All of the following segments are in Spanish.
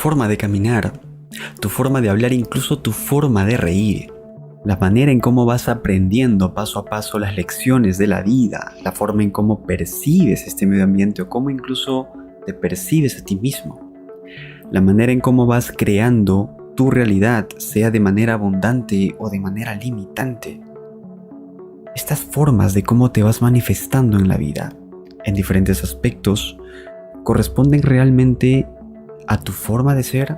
forma de caminar, tu forma de hablar, incluso tu forma de reír. La manera en cómo vas aprendiendo paso a paso las lecciones de la vida, la forma en cómo percibes este medio ambiente o cómo incluso te percibes a ti mismo. La manera en cómo vas creando tu realidad, sea de manera abundante o de manera limitante. Estas formas de cómo te vas manifestando en la vida, en diferentes aspectos, corresponden realmente a tu forma de ser,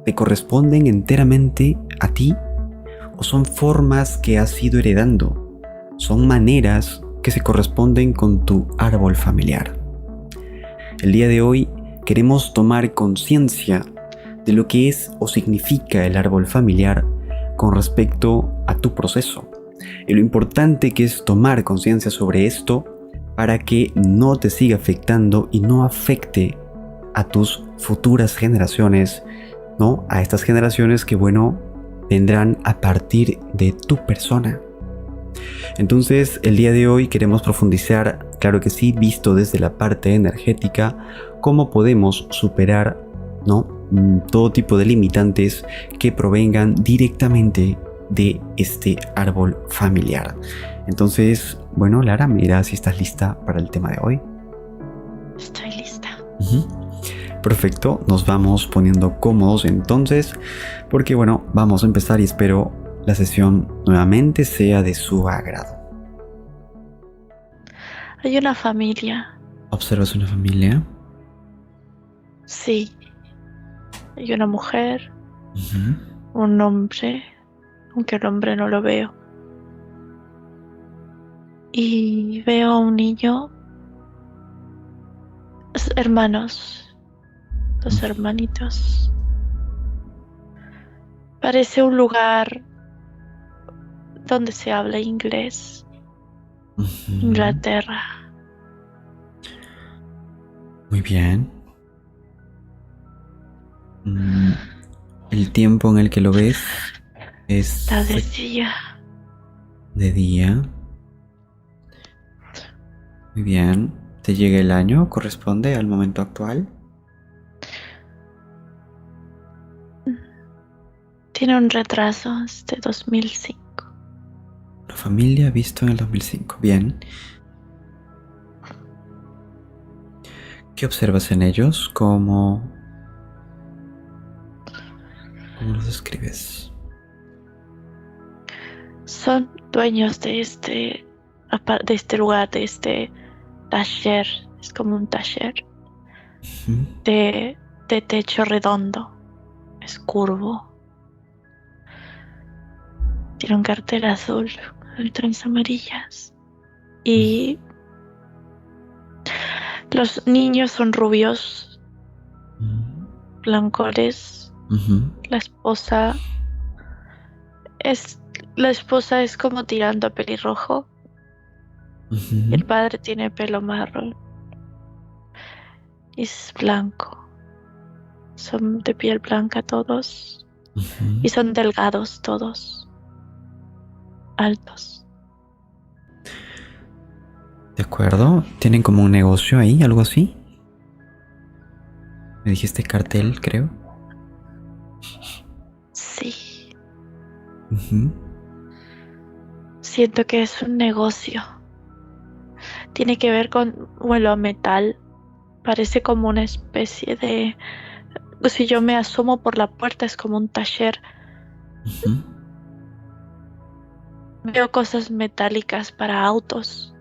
te corresponden enteramente a ti, o son formas que has ido heredando, son maneras que se corresponden con tu árbol familiar. El día de hoy queremos tomar conciencia de lo que es o significa el árbol familiar con respecto a tu proceso. Y lo importante que es tomar conciencia sobre esto para que no te siga afectando y no afecte a tus futuras generaciones, ¿no? A estas generaciones que, vendrán a partir de tu persona. Entonces, el día de hoy queremos profundizar, claro que sí, visto desde la parte energética, cómo podemos superar, ¿no?, todo tipo de limitantes que provengan directamente de este árbol familiar. Entonces, Lara, mira si estás lista para el tema de hoy. Estoy lista. Perfecto, nos vamos poniendo cómodos entonces, porque vamos a empezar y espero la sesión nuevamente sea de su agrado. Hay una familia. ¿Observas una familia? Sí. Hay una mujer, un hombre, aunque el hombre no lo veo. Y veo a un niño, hermanos, dos hermanitos. Parece un lugar donde se habla inglés. Inglaterra. Muy bien. El tiempo en el que lo ves Está de es día. de día. Muy bien. ¿Te llega el año? ¿Corresponde al momento actual? Tiene un retraso, es de 2005. Una familia visto en el 2005. Bien. ¿Qué observas en ellos? ¿Cómo los describes? Son dueños de este lugar, de este taller. Es como un taller de techo redondo. Es curvo. Tiene un cartel azul, letras amarillas. Y los niños son rubios, blancones. La esposa es como tirando a pelirrojo. El padre tiene pelo marrón. Y es blanco. Son de piel blanca todos. Y son delgados todos. Altos. De acuerdo. ¿Tienen como un negocio ahí? ¿Algo así? Me dijiste cartel, creo. Sí. Siento que es un negocio. Tiene que ver con vuelo a metal. Parece como una especie de... Si yo me asomo por la puerta es como un taller. Veo cosas metálicas para autos.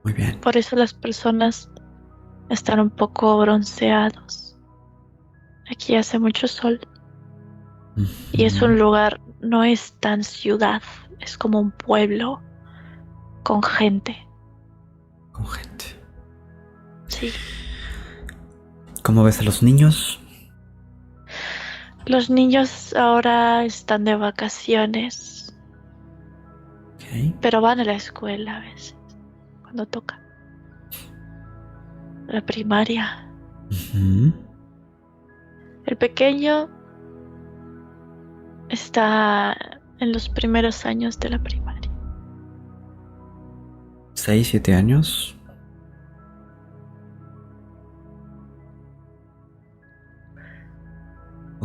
Muy bien. Por eso las personas están un poco bronceados. Aquí hace mucho sol. Y es un lugar, no es tan ciudad, es como un pueblo con gente. Con gente. Sí. ¿Cómo ves a los niños? Los niños ahora están de vacaciones, Okay. pero van a la escuela a veces, cuando toca. La primaria. El pequeño está en los primeros años de la primaria. 6, 7 años.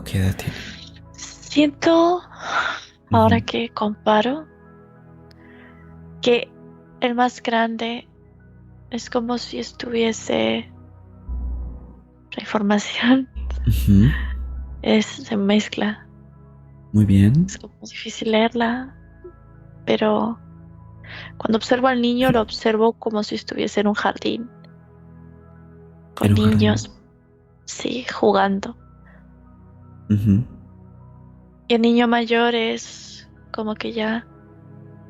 ¿Qué edad tiene? Siento, ahora Ujú. que comparo, que el más grande es como si estuviese, la información Ujú. se mezcla, Muy bien. es como difícil leerla, pero cuando observo al niño lo observo como si estuviese en un jardín, En con un jardín. niños, sí, jugando. Ujú. Y el niño mayor es como que ya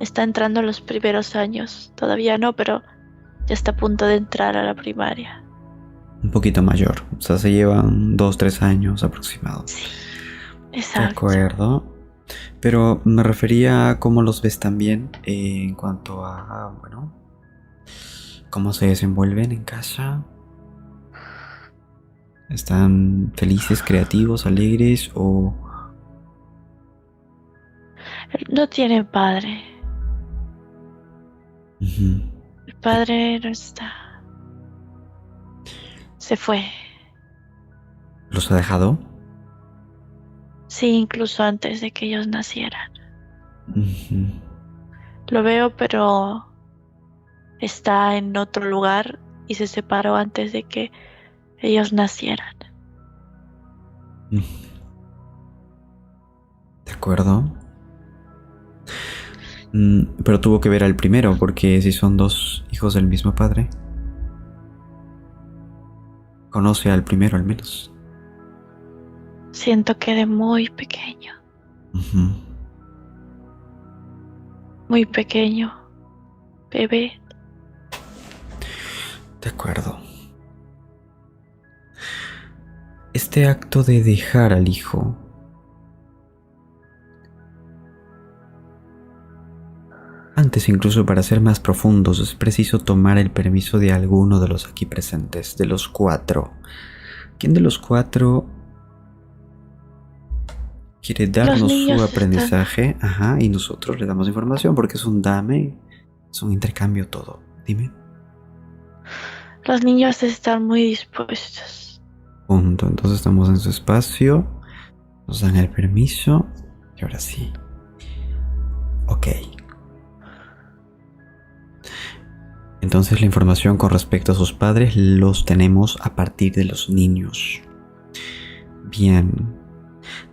está entrando en los primeros años, todavía no, pero ya está a punto de entrar a la primaria. Un poquito mayor. O sea, se llevan 2, 3 años aproximado. Sí, De exacto. acuerdo. Pero me refería a cómo los ves también en cuanto a, bueno, cómo se desenvuelven en casa. ¿Están felices, creativos, alegres o... Él no tiene padre. Ujú. El padre no está. Se fue. ¿Los ha dejado? Sí, incluso antes de que ellos nacieran. Ujú. Lo veo, pero está en otro lugar y se separó antes de que ellos nacieran. De acuerdo. Pero tuvo que ver al primero, porque si son dos hijos del mismo padre, conoce al primero al menos. Siento que de Ujú. muy pequeño, bebé. De acuerdo. Este acto de dejar al hijo, antes incluso para ser más profundos, es preciso tomar el permiso de alguno de los aquí presentes, de los cuatro. ¿Quién de los cuatro quiere Los darnos su niños están, aprendizaje? Ajá, y nosotros le damos información porque es un dame, es un intercambio todo. Dime. los niños están muy dispuestos. Punto. Entonces estamos en su espacio, nos dan el permiso y ahora sí. Ok. Entonces la información con respecto a sus padres los tenemos a partir de los niños. Bien.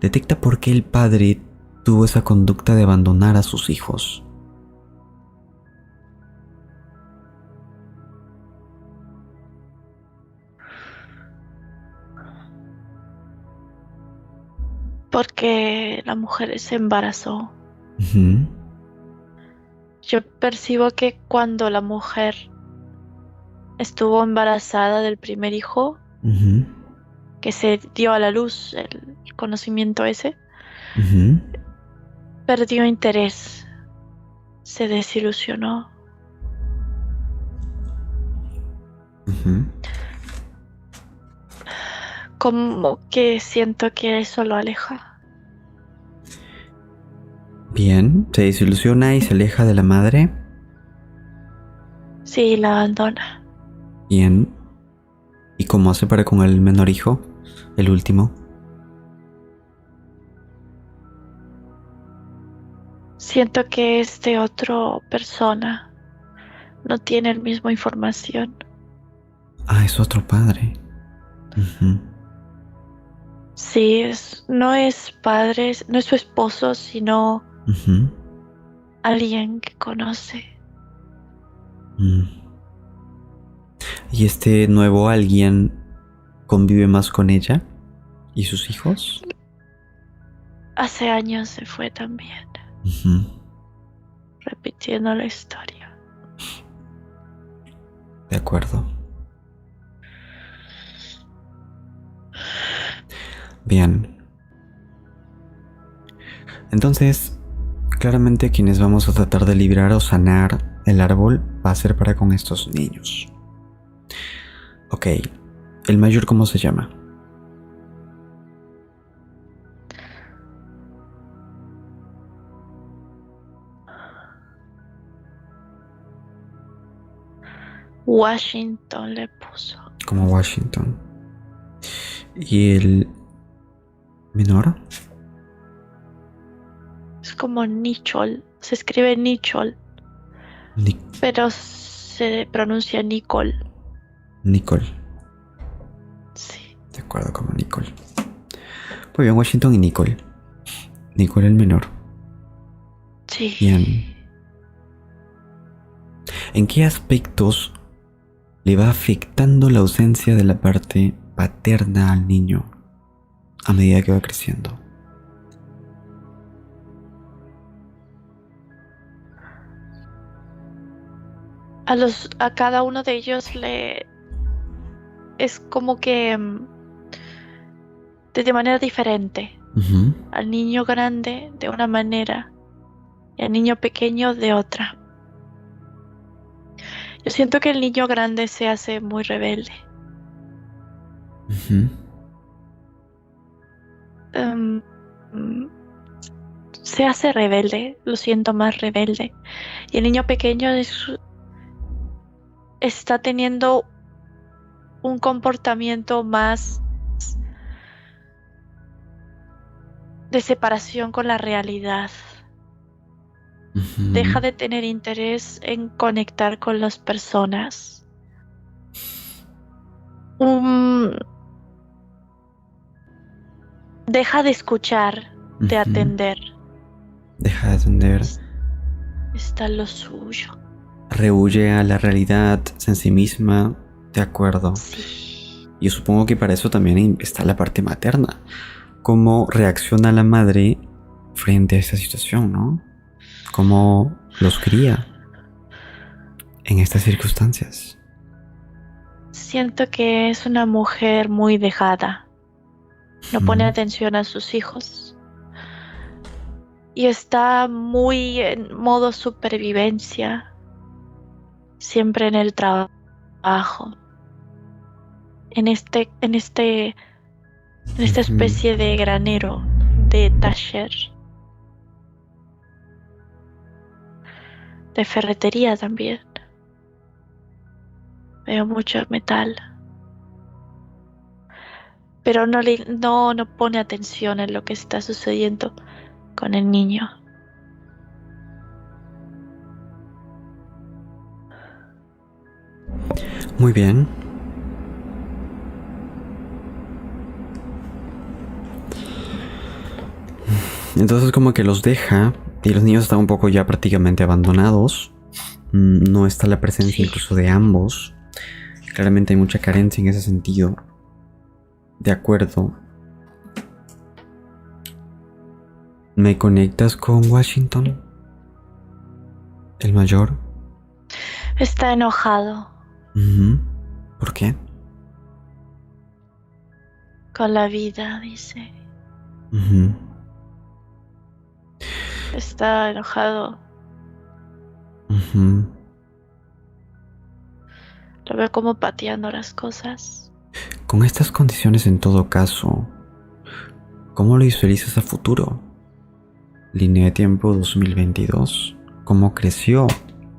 Detecta por qué el padre tuvo esa conducta de abandonar a sus hijos. Porque la mujer se embarazó. Ujú. Yo percibo que cuando la mujer estuvo embarazada del primer hijo, Ujú. que se dio a la luz el conocimiento ese, Ujú. perdió interés, se desilusionó, Ujú. como que siento que eso lo aleja. Bien. Se desilusiona y se aleja de la madre. Sí, la abandona. Bien. ¿Y cómo hace para con el menor hijo? El último. Siento que este otro persona no tiene el mismo información. Ah, es otro padre. Ujú. Sí, no es padre, no es su esposo, sino Ujú. alguien que conoce. Mm. ¿Y este nuevo alguien convive más con ella y sus hijos? Hace años se fue también, Ujú. repitiendo la historia. De acuerdo. Bien. Entonces, claramente quienes vamos a tratar de librar o sanar el árbol va a ser para con estos niños. Ok. ¿El mayor cómo se llama? Washington le puso. Como Washington. ¿Y el ¿Menor? Es como Nichol. Se escribe Nichol, Ni- pero se pronuncia Nicole. Nicole. Sí. De acuerdo, como Nicole. Muy bien, Washington y Nicole. Nicole el menor. Sí. Bien. ¿En qué aspectos le va afectando la ausencia de la parte paterna al niño a medida que va creciendo? A cada uno de ellos le es como que de manera diferente. Ujú, Al niño grande de una manera y al niño pequeño de otra. Yo siento que el niño grande se hace muy rebelde. ujú, Em, mm, Se hace rebelde, lo siento más rebelde. Y el niño pequeño está teniendo un comportamiento más de separación con la realidad. Deja ujú, de tener interés en conectar con las personas. Um, Deja de escuchar, de ujú. atender. Deja de atender. Es- Está lo suyo. Rehuye a la realidad en sí misma. De acuerdo. Sí. Yo supongo que para eso también está la parte materna. Cómo reacciona la madre frente a esta situación, ¿no? Cómo los cría en estas circunstancias. Siento que es una mujer muy dejada. No pone Ujú, atención a sus hijos. Y está muy en modo supervivencia. Siempre en el trabajo. En esta ujú, especie de granero, de taller, de ferretería también. Veo mucho metal. Pero no pone atención en lo que está sucediendo con el niño. Muy bien. Entonces como que los deja y los niños están un poco ya prácticamente abandonados. No está la presencia Sí. incluso de ambos. Claramente hay mucha carencia en ese sentido. De acuerdo. ¿Me conectas con Washington? El mayor. Está enojado Ujú. ¿Por qué? con la vida, dice. Ujú, Está enojado. ujú. Lo veo como pateando las cosas. Con estas condiciones en todo caso, ¿cómo lo visualizas a futuro? Línea de tiempo 2022. ¿Cómo creció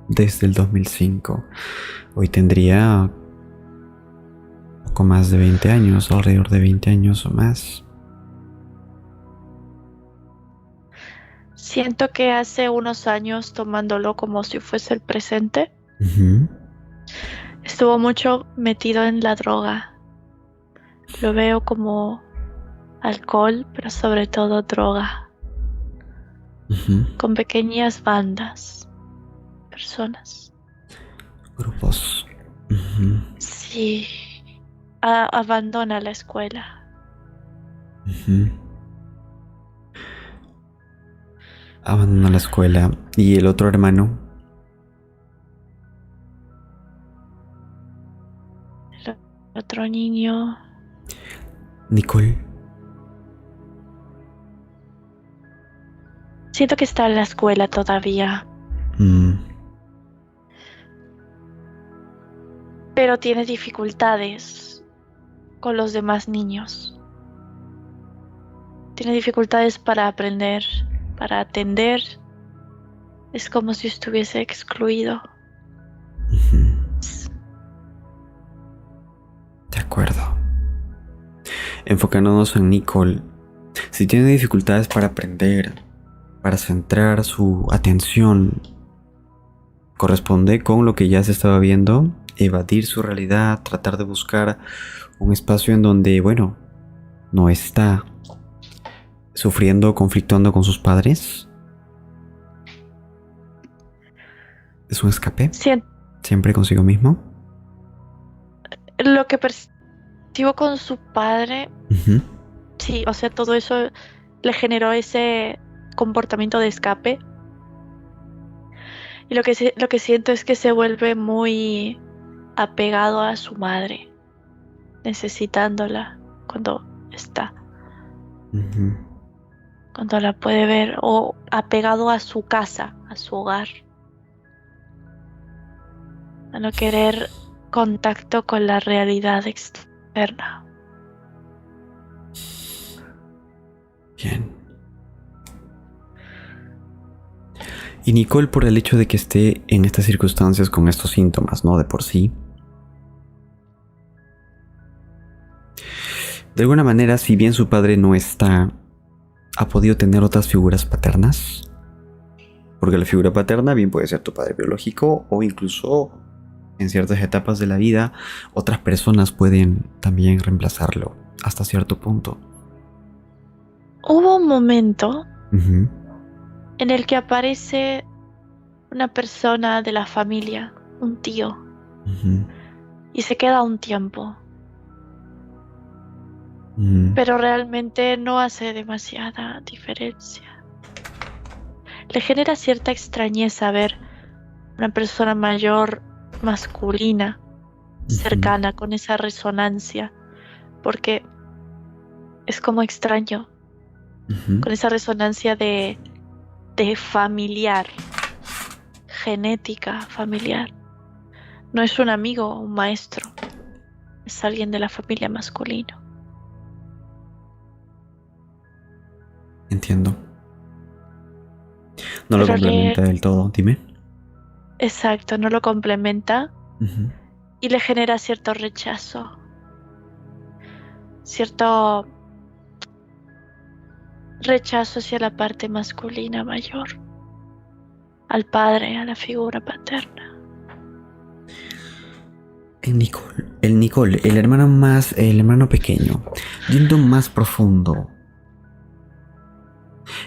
desde el 2005? Hoy tendría poco más de 20 años, alrededor de 20 años o más. Siento que hace unos años, tomándolo como si fuese el presente, Ujú, estuvo mucho metido en la droga. Lo veo como alcohol, pero sobre todo droga, ujú. con pequeñas bandas, personas. Grupos. Ujú, Sí, abandona la escuela. ujú. Abandonó la escuela. ¿Y el otro hermano? El otro niño, Nicole. siento que está en la escuela todavía, Mm, pero tiene dificultades con los demás niños. Tiene dificultades para aprender, para atender. Es como si estuviese excluido. ujú. De acuerdo. Enfocándonos en Nicole, Si tiene dificultades para aprender, para centrar su atención, corresponde con lo que ya se estaba viendo, evadir su realidad, tratar de buscar un espacio en donde, bueno, no está sufriendo o conflictuando con sus padres. Es un escape, Sí, siempre consigo mismo. lo que percibo con su padre, Ujú. sí, o sea, todo eso le generó ese comportamiento de escape. Y lo que siento es que se vuelve muy apegado a su madre, necesitándola cuando está, Ujú. cuando la puede ver, o apegado a su casa, a su hogar, a no querer contacto con la realidad externa. Bien. Y Nicole, por el hecho de que esté en estas circunstancias con estos síntomas, ¿no? De por sí. De alguna manera, si bien su padre no está, ha podido tener otras figuras paternas. Porque la figura paterna bien puede ser tu padre biológico o incluso en ciertas etapas de la vida otras personas pueden también reemplazarlo hasta cierto punto. Hubo un momento Ujú. en el que aparece una persona de la familia, un tío, Ujú. y se queda un tiempo, Ujú. pero realmente no hace demasiada diferencia. Le genera cierta extrañeza ver una persona mayor, masculina, Ujú. cercana, con esa resonancia, porque es como extraño, Ujú. con esa resonancia de familiar, genética familiar. No es un amigo o un maestro, es alguien de la familia masculino. Entiendo. No lo Pero complementa del todo, dime. exacto, no lo complementa Ujú. y le genera cierto rechazo, cierto rechazo hacia la parte masculina mayor, al padre, a la figura paterna. El hermano pequeño, yendo más profundo,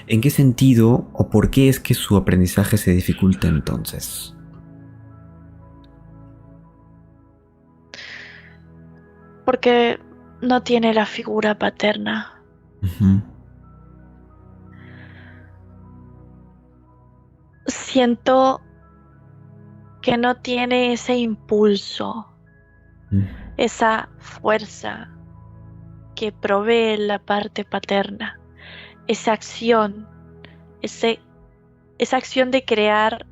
¿en qué sentido o por qué es que su aprendizaje se dificulta entonces? Porque no tiene la figura paterna. Ujú. Siento que no tiene ese impulso, Mm. esa fuerza que provee la parte paterna, esa acción, ese, esa acción de crear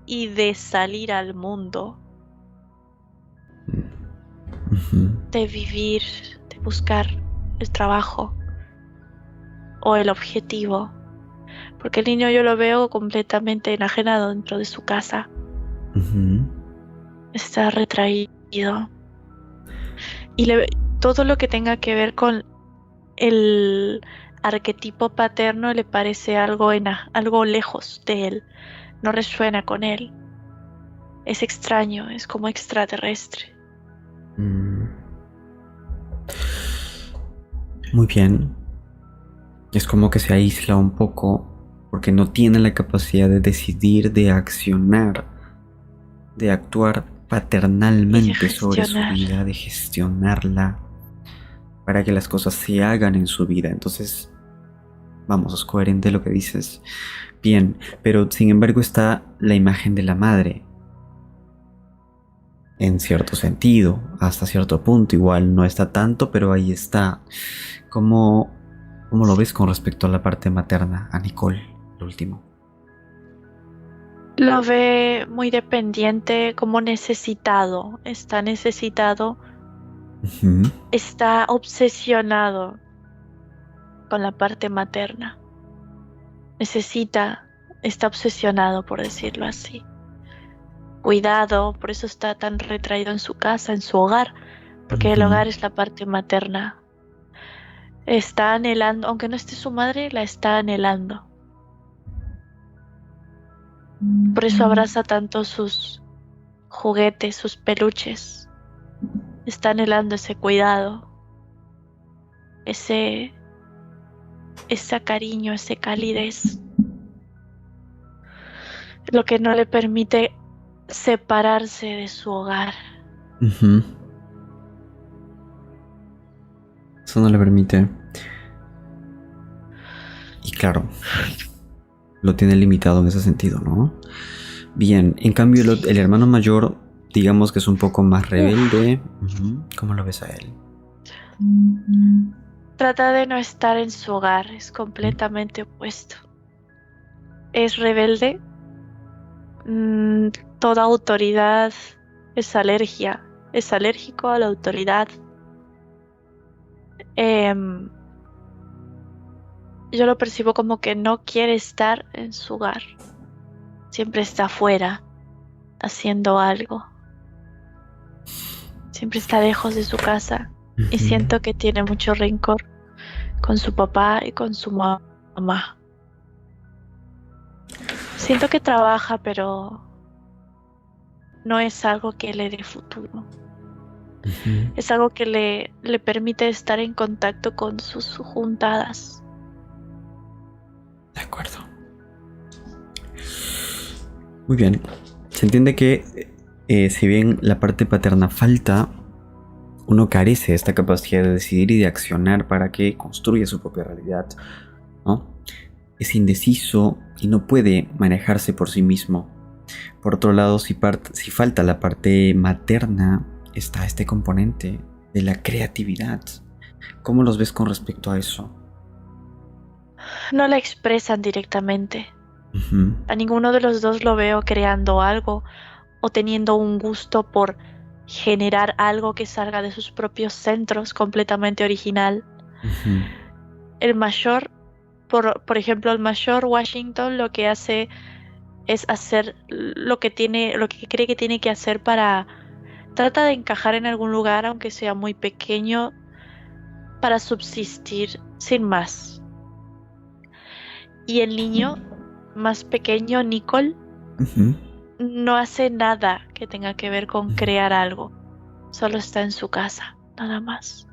y de salir al mundo, Ujú. de vivir, de buscar el trabajo o el objetivo. Porque el niño yo lo veo completamente enajenado dentro de su casa, Ujú. está retraído. Y todo lo que tenga que ver con el arquetipo paterno le parece algo, algo lejos de él, no resuena con él, es extraño, es como extraterrestre. Mm. Muy bien. Es como que se aísla un poco porque no tiene la capacidad de decidir, de accionar, de actuar Y de paternalmente sobre su gestionar. vida, de gestionarla para que las cosas se hagan en su vida. Entonces, vamos, es coherente lo que dices. Bien, pero sin embargo está la imagen de la madre. En cierto sentido, hasta cierto punto, igual no está tanto, pero ahí está. ¿Cómo, cómo lo ves con respecto a la parte materna, a Nicole, lo último? Lo ve muy dependiente, como necesitado, Ujú. está obsesionado con la parte materna. Necesita, está obsesionado, por decirlo así. Cuidado, por eso está tan retraído en su casa, en su hogar, porque el Ujú. hogar es la parte materna. Está anhelando, aunque no esté su madre, la está anhelando. Por eso abraza tanto sus juguetes, sus peluches. Está anhelando ese cuidado, ese cariño, ese calidez. Lo que no le permite separarse de su hogar. Ujú. Eso no le permite. Y claro, lo tiene limitado en ese sentido, ¿no? Bien, en cambio el hermano mayor, digamos que es un poco más rebelde. Ujú. ¿Cómo lo ves a él? Trata de no estar en su hogar, es completamente opuesto. Es rebelde, mm, toda autoridad es alérgico a la autoridad. Em, yo lo percibo como que no quiere estar en su hogar, siempre está afuera, haciendo algo, siempre está lejos de su casa y Ujú. siento que tiene mucho rencor con su papá y con su mamá. Siento que trabaja, pero no es algo que le dé futuro. Ujú. Es algo que le permite estar en contacto con sus juntadas. De acuerdo. Muy bien. Se entiende que si bien la parte paterna falta, uno carece de esta capacidad de decidir y de accionar para que construya su propia realidad, ¿no? Es indeciso y no puede manejarse por sí mismo. Por otro lado, si falta la parte materna, está este componente de la creatividad. ¿Cómo los ves con respecto a eso? No la expresan directamente. Ujú. A ninguno de los dos lo veo creando algo o teniendo un gusto por generar algo que salga de sus propios centros completamente original. Ujú. El mayor, por ejemplo, el mayor Washington lo que hace es hacer lo que cree que tiene que hacer para, trata de encajar en algún lugar, aunque sea muy pequeño, para subsistir sin más. Y el niño más pequeño, Nicole, Ujú. no hace nada que tenga que ver con crear algo. Solo está en su casa, nada más.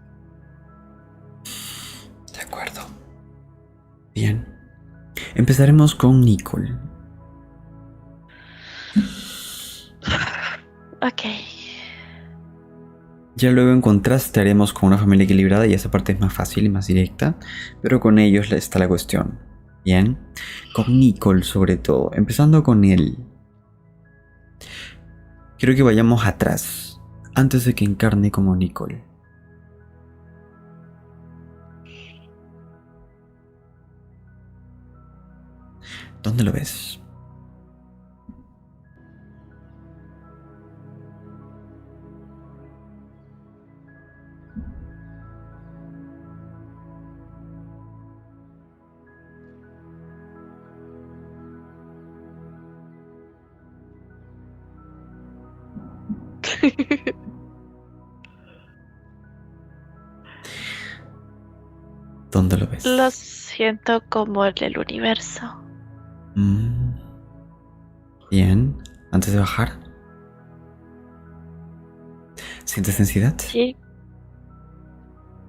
De acuerdo. Bien. Empezaremos con Nicole. Ok. Ya luego en contraste haremos con una familia equilibrada y esa parte es más fácil y más directa, pero con ellos está la cuestión. Bien. Con Nicole sobre todo. Empezando con él. Quiero que vayamos atrás, antes de que encarne como Nicole. ¿Dónde lo ves? ¿Dónde lo Lo ves? siento como en el universo. Mm, bien. Antes de bajar. ¿Sientes densidad? Sí.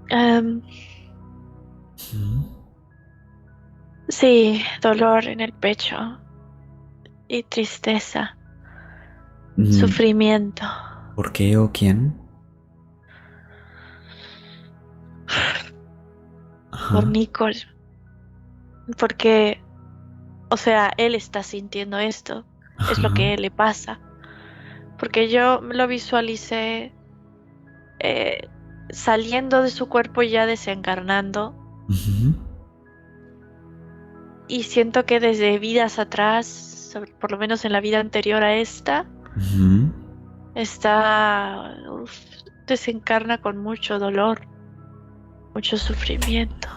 Em, Mm, sí, dolor en el pecho y tristeza, mm, sufrimiento. ¿por qué o quién? Por Ajá. Nicole, porque, o sea, él está sintiendo esto, es lo Ajá. que le pasa, porque yo lo visualicé eh, saliendo de su cuerpo y ya desencarnando, Ujú. y siento que desde vidas atrás, por lo menos en la vida anterior a esta, Ujú. está, desencarna con mucho dolor, mucho sufrimiento.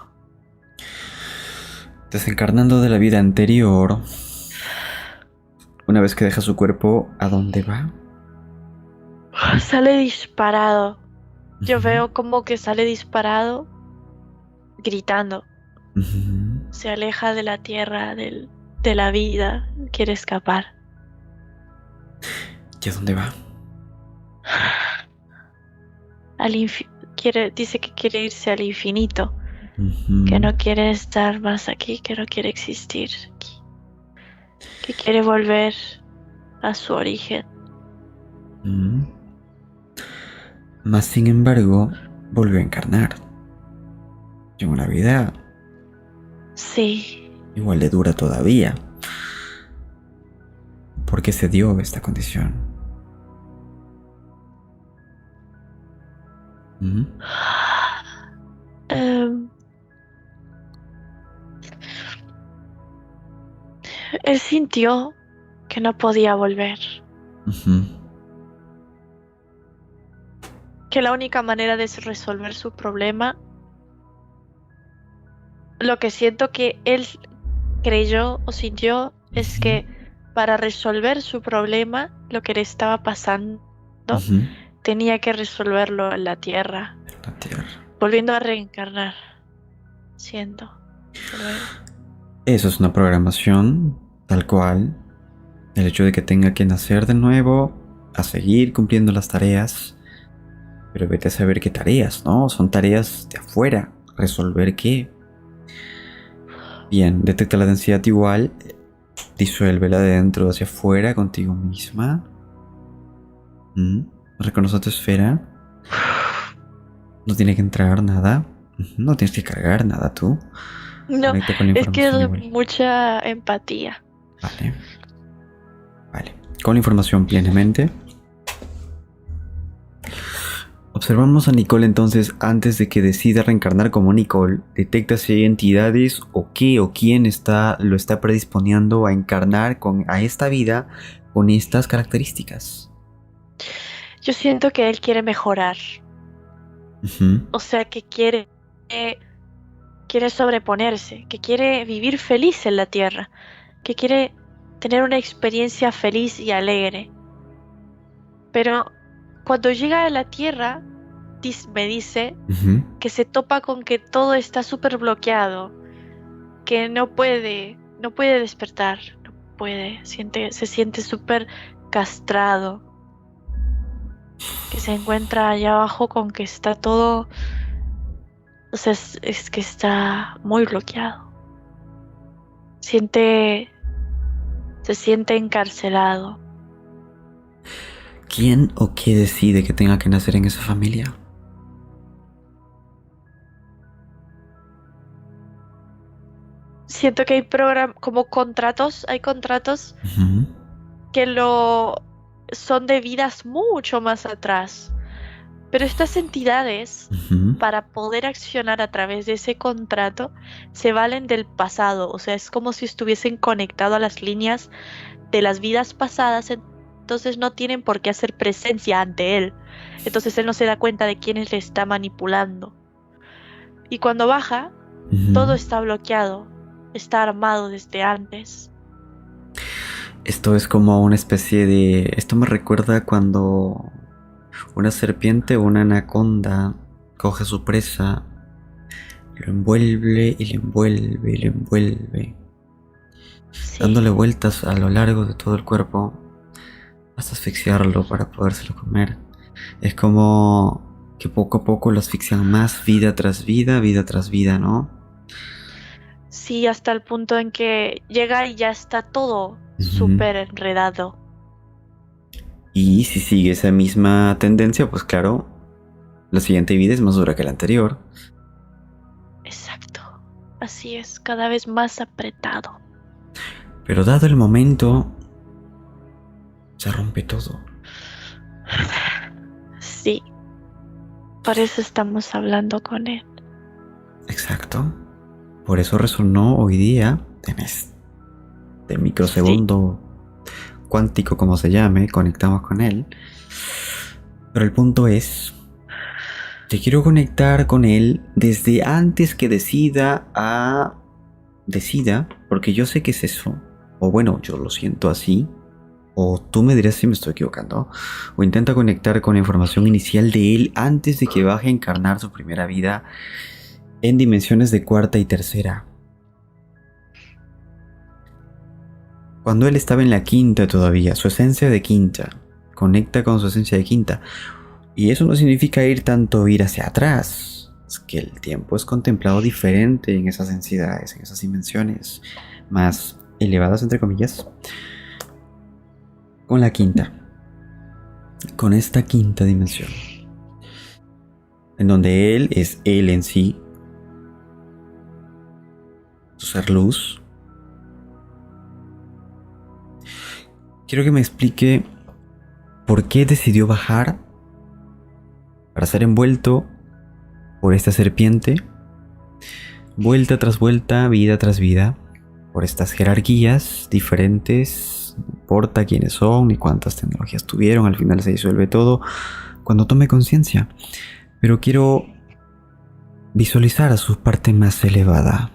Desencarnando de la vida anterior, una vez que deja su cuerpo, ¿a dónde va? Sale disparado. Yo Ujú. veo como que sale disparado gritando. Ujú. Se aleja de la tierra, de la vida, quiere escapar. ¿Y a dónde va? Dice que quiere irse al infinito, que Ujú. no quiere estar más aquí, que no quiere existir aquí, que quiere volver a su origen. Ujú. Mas sin embargo, volvió a encarnar. En una vida Sí, igual de dura todavía. ¿Por qué se dio esta condición? Ujú. Em, él sintió que no podía volver, Ujú. que la única manera de resolver su problema, lo que siento que él creyó o sintió es Ujú. que para resolver su problema, lo que le estaba pasando, Ujú. tenía que resolverlo en la tierra, La tierra. volviendo a reencarnar, siento, de nuevo. Eso es una programación, tal cual. El hecho de que tenga que nacer de nuevo, a seguir cumpliendo las tareas. Pero vete a saber qué tareas, ¿no? Son tareas de afuera. ¿Resolver qué? Bien, detecta la densidad igual. Disuélvela de dentro hacia afuera contigo misma. Reconoce tu esfera. No tiene que entrar nada. No tienes que cargar nada tú. No, Conecta con la es que información es igual. mucha empatía. Vale, vale. Con la información plenamente. Observamos a Nicole entonces antes de que decida reencarnar como Nicole. Detecta si hay entidades o qué o quién lo está predisponiendo a encarnar a esta vida con estas características. Yo siento que él quiere mejorar, Ujú. o sea, que quiere sobreponerse, que quiere vivir feliz en la tierra, que quiere tener una experiencia feliz y alegre. Pero cuando llega a la tierra, me dice Ujú. que se topa con que todo está súper bloqueado, que no puede despertar, no puede, se siente súper castrado, que se encuentra allá abajo con que está todo, o sea, es que está muy bloqueado. Siente, se siente encarcelado. ¿Quién o qué decide que tenga que nacer en esa familia? Siento que hay como contratos, hay contratos Ujú. que son de vidas mucho más atrás. Pero estas entidades, Ujú. para poder accionar a través de ese contrato, se valen del pasado. O sea, es como si estuviesen conectados a las líneas de las vidas pasadas, entonces no tienen por qué hacer presencia ante él. Entonces él no se da cuenta de quién le está manipulando. Y cuando baja, todo Ujú. está bloqueado, está armado desde antes. Esto es como una especie de... Esto me recuerda cuando una serpiente o una anaconda coge a su presa, lo envuelve y lo envuelve y lo envuelve, Sí, dándole vueltas a lo largo de todo el cuerpo hasta asfixiarlo para podérselo comer. Es como que poco a poco lo asfixian más vida tras vida, ¿no? sí, hasta el punto en que llega y ya está todo Ujú. súper enredado. Y si sigue esa misma tendencia, pues claro, la siguiente vida es más dura que la anterior. Exacto. Así es, cada vez más apretado. Pero dado el momento, se rompe todo. Sí, por eso estamos hablando con él. Exacto. Por eso resonó hoy día en este Sí, microsegundo cuántico, como se llame, conectamos con él. Pero el punto es que quiero conectar con él desde antes que decida, porque yo sé que es eso. O bueno, yo lo siento así. O tú me dirás si me estoy equivocando. O intenta conectar con la información inicial de él antes de que baje a encarnar su primera vida en dimensiones de cuarta y tercera. Cuando él estaba en la quinta todavía, su esencia de quinta, conecta con su esencia de quinta. Y eso no significa ir hacia atrás. Es que el tiempo es contemplado diferente en esas densidades, en esas dimensiones más elevadas, entre comillas. Con la quinta. Con esta quinta dimensión. En donde él es él en sí. Su ser luz. Quiero que me explique por qué decidió bajar para ser envuelto por esta serpiente, vuelta tras vuelta, vida tras vida, por estas jerarquías diferentes, no importa quiénes son ni cuántas tecnologías tuvieron, al final se disuelve todo cuando tome conciencia. Pero quiero visualizar a su parte más elevada,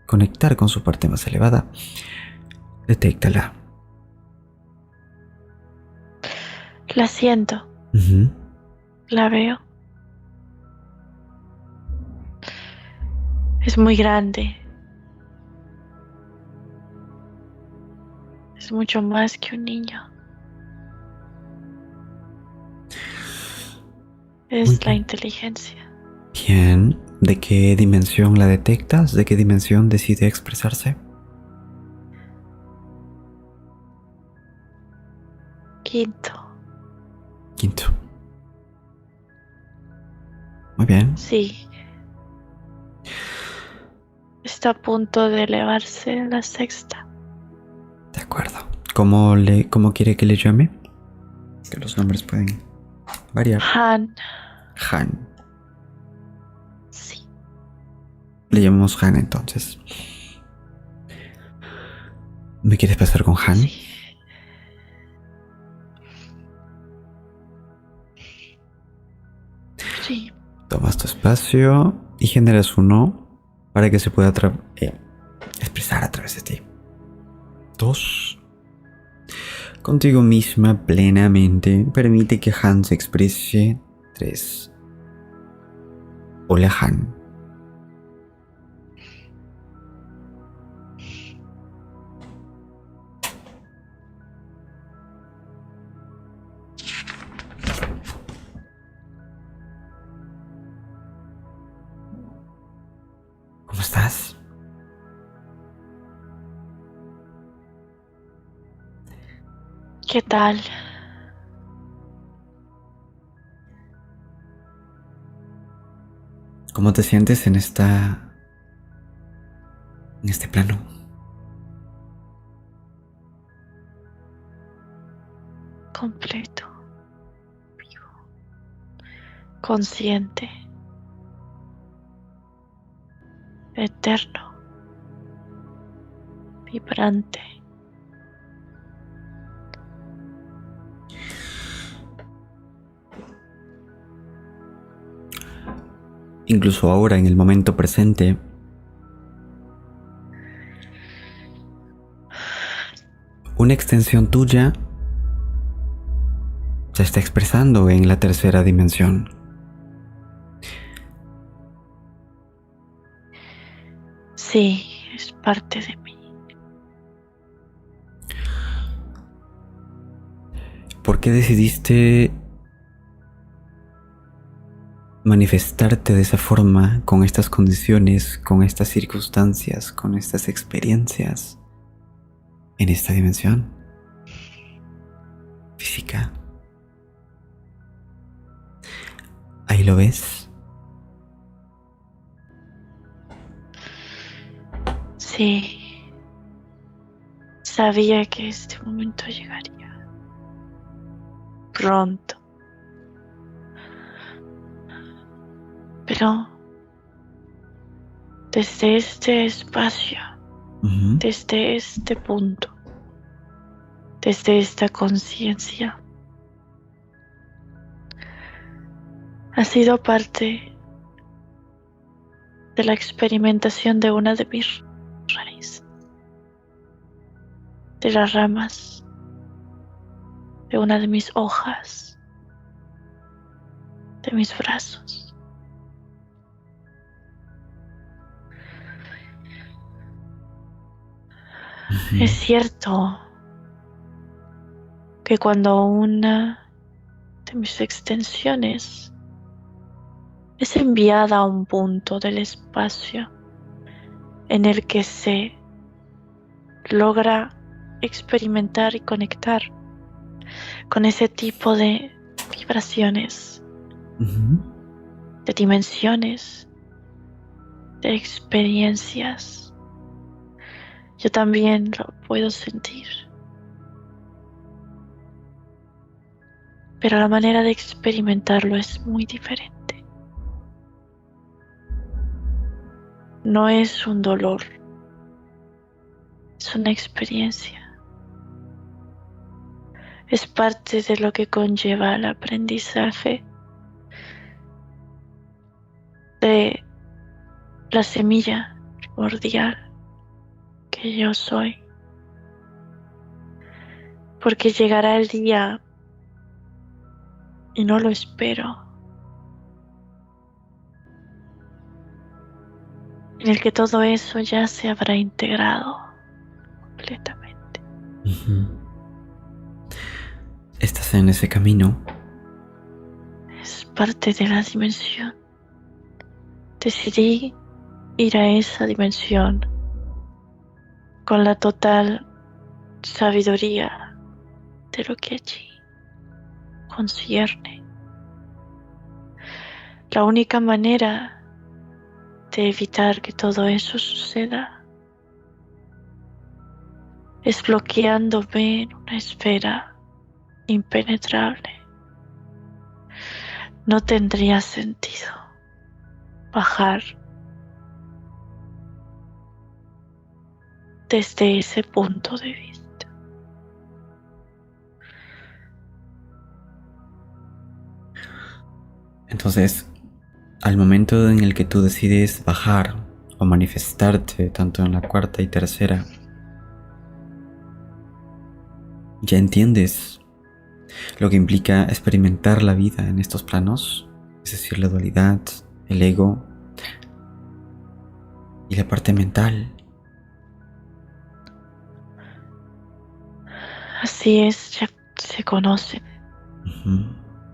conectar con su parte más elevada. Detéctala. La siento, Uh-huh. la veo. Es muy grande. Es mucho más que un niño. Es la inteligencia. Bien. ¿De qué dimensión la detectas? ¿De qué dimensión decide expresarse? Quinto. Quinto. Muy bien. Sí. Está a punto de elevarse a la sexta. De acuerdo. ¿Cómo quiere que le llame? Que los nombres pueden variar. Han. Han. Sí. Le llamamos Han entonces. ¿Me quieres pasar con Han? Sí. Sí. Tomas tu espacio y generas uno para que se pueda expresar a través de ti. 2. Contigo misma plenamente. Permite que Han se exprese. 3. Hola Han. ¿Cómo estás? ¿Qué tal? ¿Cómo te sientes en este plano? Completo. Vivo. Consciente. Eterno. Vibrante. Incluso ahora, en el momento presente, una extensión tuya se está expresando en la tercera dimensión. Sí, es parte de mí. ¿Por qué decidiste manifestarte de esa forma, con estas condiciones, con estas circunstancias, con estas experiencias en esta dimensión física? Ahí lo ves. Sí. Sabía que este momento llegaría. Pronto. Pero desde este espacio, Uh-huh. desde este punto, desde esta conciencia, ha sido parte de la experimentación de una de mis raíces, de las ramas, de una de mis hojas, de mis brazos. Es cierto que cuando una de mis extensiones es enviada a un punto del espacio en el que se logra experimentar y conectar con ese tipo de vibraciones, de dimensiones, de experiencias, yo también lo puedo sentir. Pero la manera de experimentarlo es muy diferente. No es un dolor, es una experiencia. Es parte de lo que conlleva el aprendizaje de la semilla primordial que yo soy. Porque llegará el día, y no lo espero, en el que todo eso ya se habrá integrado completamente. Estás en ese camino. Es parte de la dimensión. Decidí ir a esa dimensión con la total sabiduría de lo que allí concierne. La única manera de evitar que todo eso suceda es bloqueándome en una esfera impenetrable. No tendría sentido bajar desde ese punto de vista. Entonces, al momento en el que tú decides bajar o manifestarte tanto en la cuarta y tercera, ya entiendes lo que implica experimentar la vida en estos planos, es decir, la dualidad, el ego y la parte mental. Así es, ya se conoce Ujú.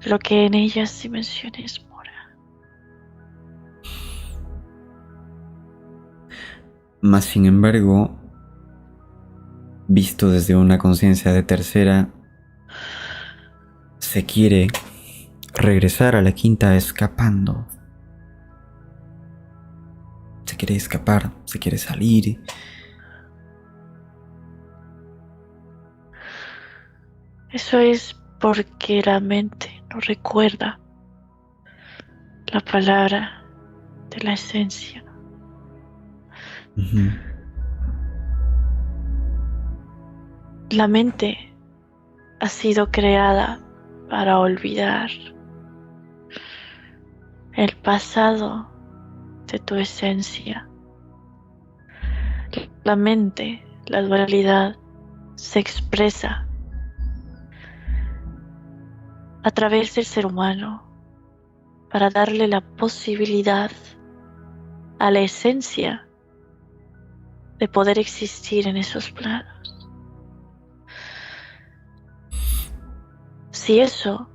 lo que en ellas dimensiones mora. Más sin embargo, visto desde una conciencia de tercera, se quiere regresar a la quinta escapando. Se quiere escapar, se quiere salir. Eso es porque la mente no recuerda la palabra de la esencia. Ujú. La mente ha sido creada para olvidar el pasado de tu esencia. La mente, la dualidad, se expresa a través del ser humano para darle la posibilidad a la esencia de poder existir en esos planos. Si eso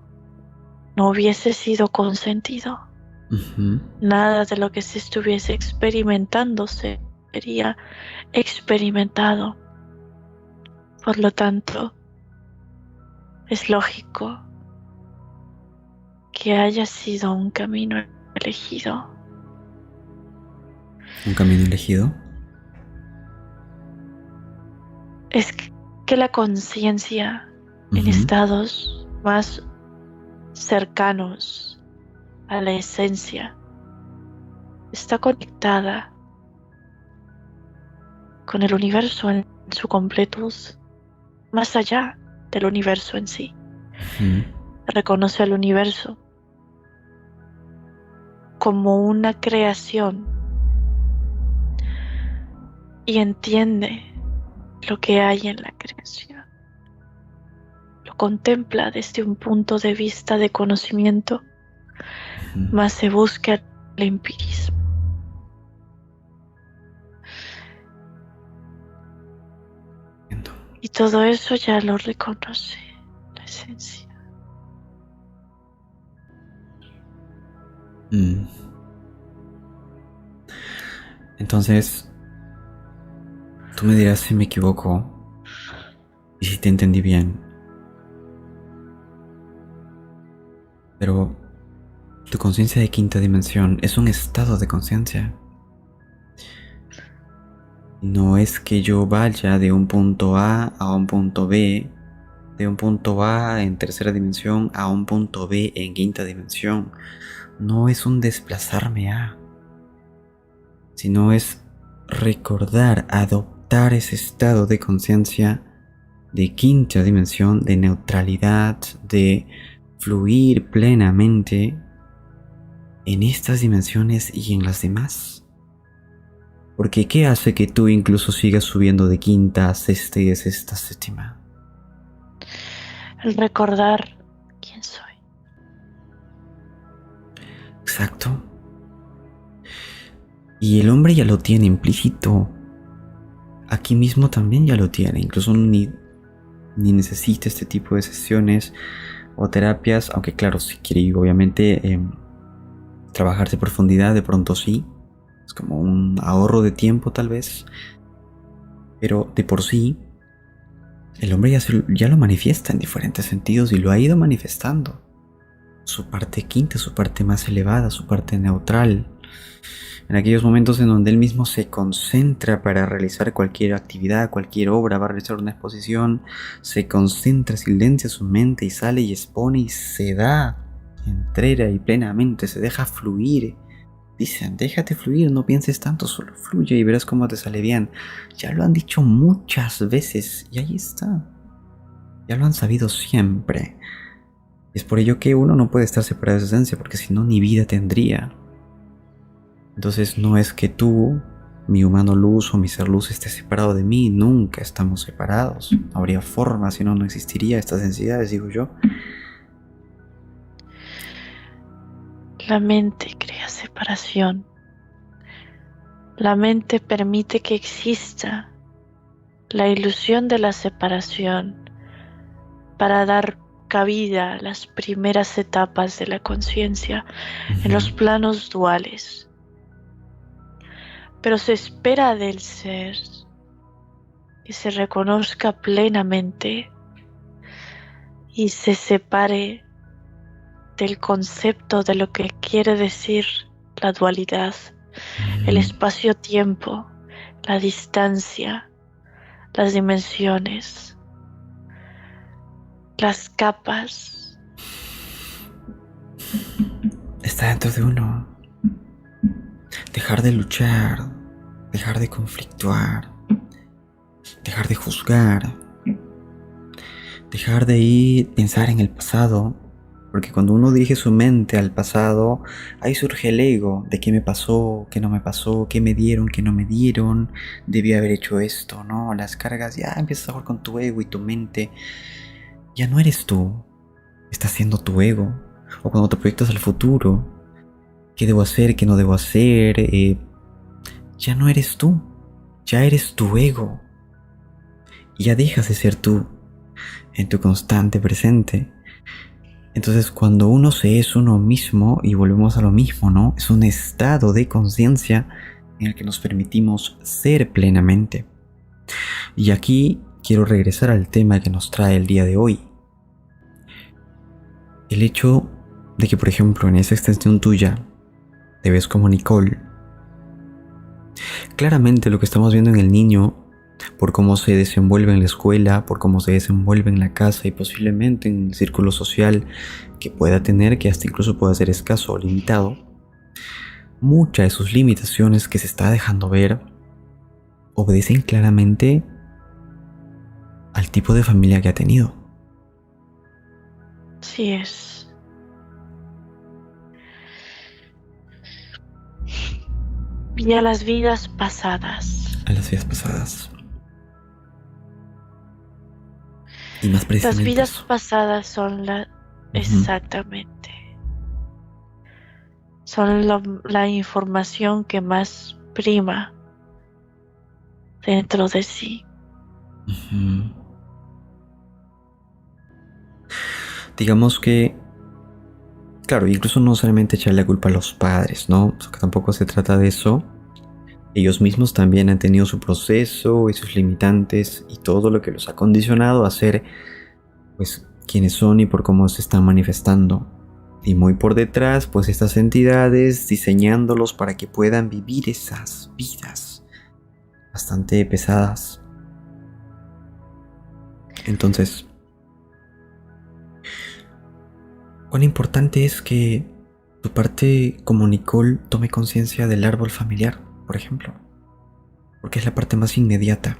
no hubiese sido consentido, Ujú. nada de lo que se estuviese experimentando sería experimentado. Por lo tanto, es lógico que haya sido un camino elegido. Un camino elegido. Es que la conciencia en Ujú. estados más cercanos a la esencia está conectada con el universo en su completud, más allá del universo en sí. Ujú. Reconoce al universo como una creación y entiende lo que hay en la creación. Lo contempla desde un punto de vista de conocimiento, Ujú. más se busca el empirismo. todo eso ya lo reconoce la esencia. Mm. Entonces, tú me dirás si me equivoco y si te entendí bien. Pero tu conciencia de quinta dimensión es un estado de conciencia. No es que yo vaya de un punto A un punto B, de un punto A en tercera dimensión a un punto B en quinta dimensión. No es un desplazarme a, sino es recordar, adoptar ese estado de conciencia de quinta dimensión, de neutralidad, de fluir plenamente en estas dimensiones y en las demás. Porque ¿qué hace que tú incluso sigas subiendo de quinta a sexta y de sexta a séptima? El recordar quién soy. Exacto. Y el hombre ya lo tiene implícito. Aquí mismo también ya lo tiene. Incluso ni necesita este tipo de sesiones o terapias. Aunque claro, si quiere obviamente trabajarse a profundidad, de pronto sí. Es como un ahorro de tiempo tal vez. Pero de por sí, el hombre ya lo manifiesta en diferentes sentidos y lo ha ido manifestando. Su parte quinta, su parte más elevada, su parte neutral. En aquellos momentos en donde él mismo se concentra para realizar cualquier actividad, cualquier obra, va a realizar una exposición, se concentra, silencia su mente y sale y expone y se da entera y plenamente, se deja fluir. Dicen, déjate fluir, no pienses tanto, solo fluye y verás cómo te sale bien. Ya lo han dicho muchas veces y ahí está. Ya lo han sabido siempre. Es por ello que uno no puede estar separado de su esencia, porque si no, ni vida tendría. Entonces no es que tú, mi humano luz o mi ser luz esté separado de mí, nunca estamos separados. No habría forma, si no, no existiría estas densidades, digo yo. La mente crea separación. La mente permite que exista la ilusión de la separación para dar cabida a las primeras etapas de la conciencia en los planos duales. Pero se espera del ser que se reconozca plenamente y se separe del concepto de lo que quiere decir la dualidad, el espacio-tiempo, la distancia, las dimensiones, las capas. Está dentro de uno. Dejar de luchar, dejar de conflictuar, dejar de juzgar, dejar de ir pensar en el pasado, porque cuando uno dirige su mente al pasado, ahí surge el ego de qué me pasó, qué no me pasó, qué me dieron, qué no me dieron, debí haber hecho esto, ¿no? Las cargas, ya empiezas a jugar con tu ego y tu mente. Ya no eres tú, estás siendo tu ego. O cuando te proyectas al futuro, qué debo hacer, qué no debo hacer, ya no eres tú, ya eres tu ego. Y ya dejas de ser tú en tu constante presente. Entonces cuando uno se es uno mismo, y volvemos a lo mismo, ¿no? Es un estado de conciencia en el que nos permitimos ser plenamente. Y aquí quiero regresar al tema que nos trae el día de hoy. El hecho de que, por ejemplo, en esa extensión tuya, te ves como Nicole. Claramente lo que estamos viendo en el niño, por cómo se desenvuelve en la escuela, por cómo se desenvuelve en la casa y posiblemente en el círculo social que pueda tener, que hasta incluso pueda ser escaso o limitado, muchas de sus limitaciones que se está dejando ver obedecen claramente al tipo de familia que ha tenido. Sí es. Y a las vidas pasadas. A las vidas pasadas. Y más Las precisamente vidas eso. pasadas son exactamente. Son la información que más prima dentro de sí. digamos que, claro, incluso no solamente echarle la culpa a los padres, ¿no? Que tampoco se trata de eso. Ellos mismos también han tenido su proceso y sus limitantes y todo lo que los ha condicionado a ser, pues, quienes son y por cómo se están manifestando. Y muy por detrás, pues, estas entidades diseñándolos para que puedan vivir esas vidas bastante pesadas. Entonces, cuán importante es que tu parte como Nicole tome conciencia del árbol familiar, por ejemplo, porque es la parte más inmediata.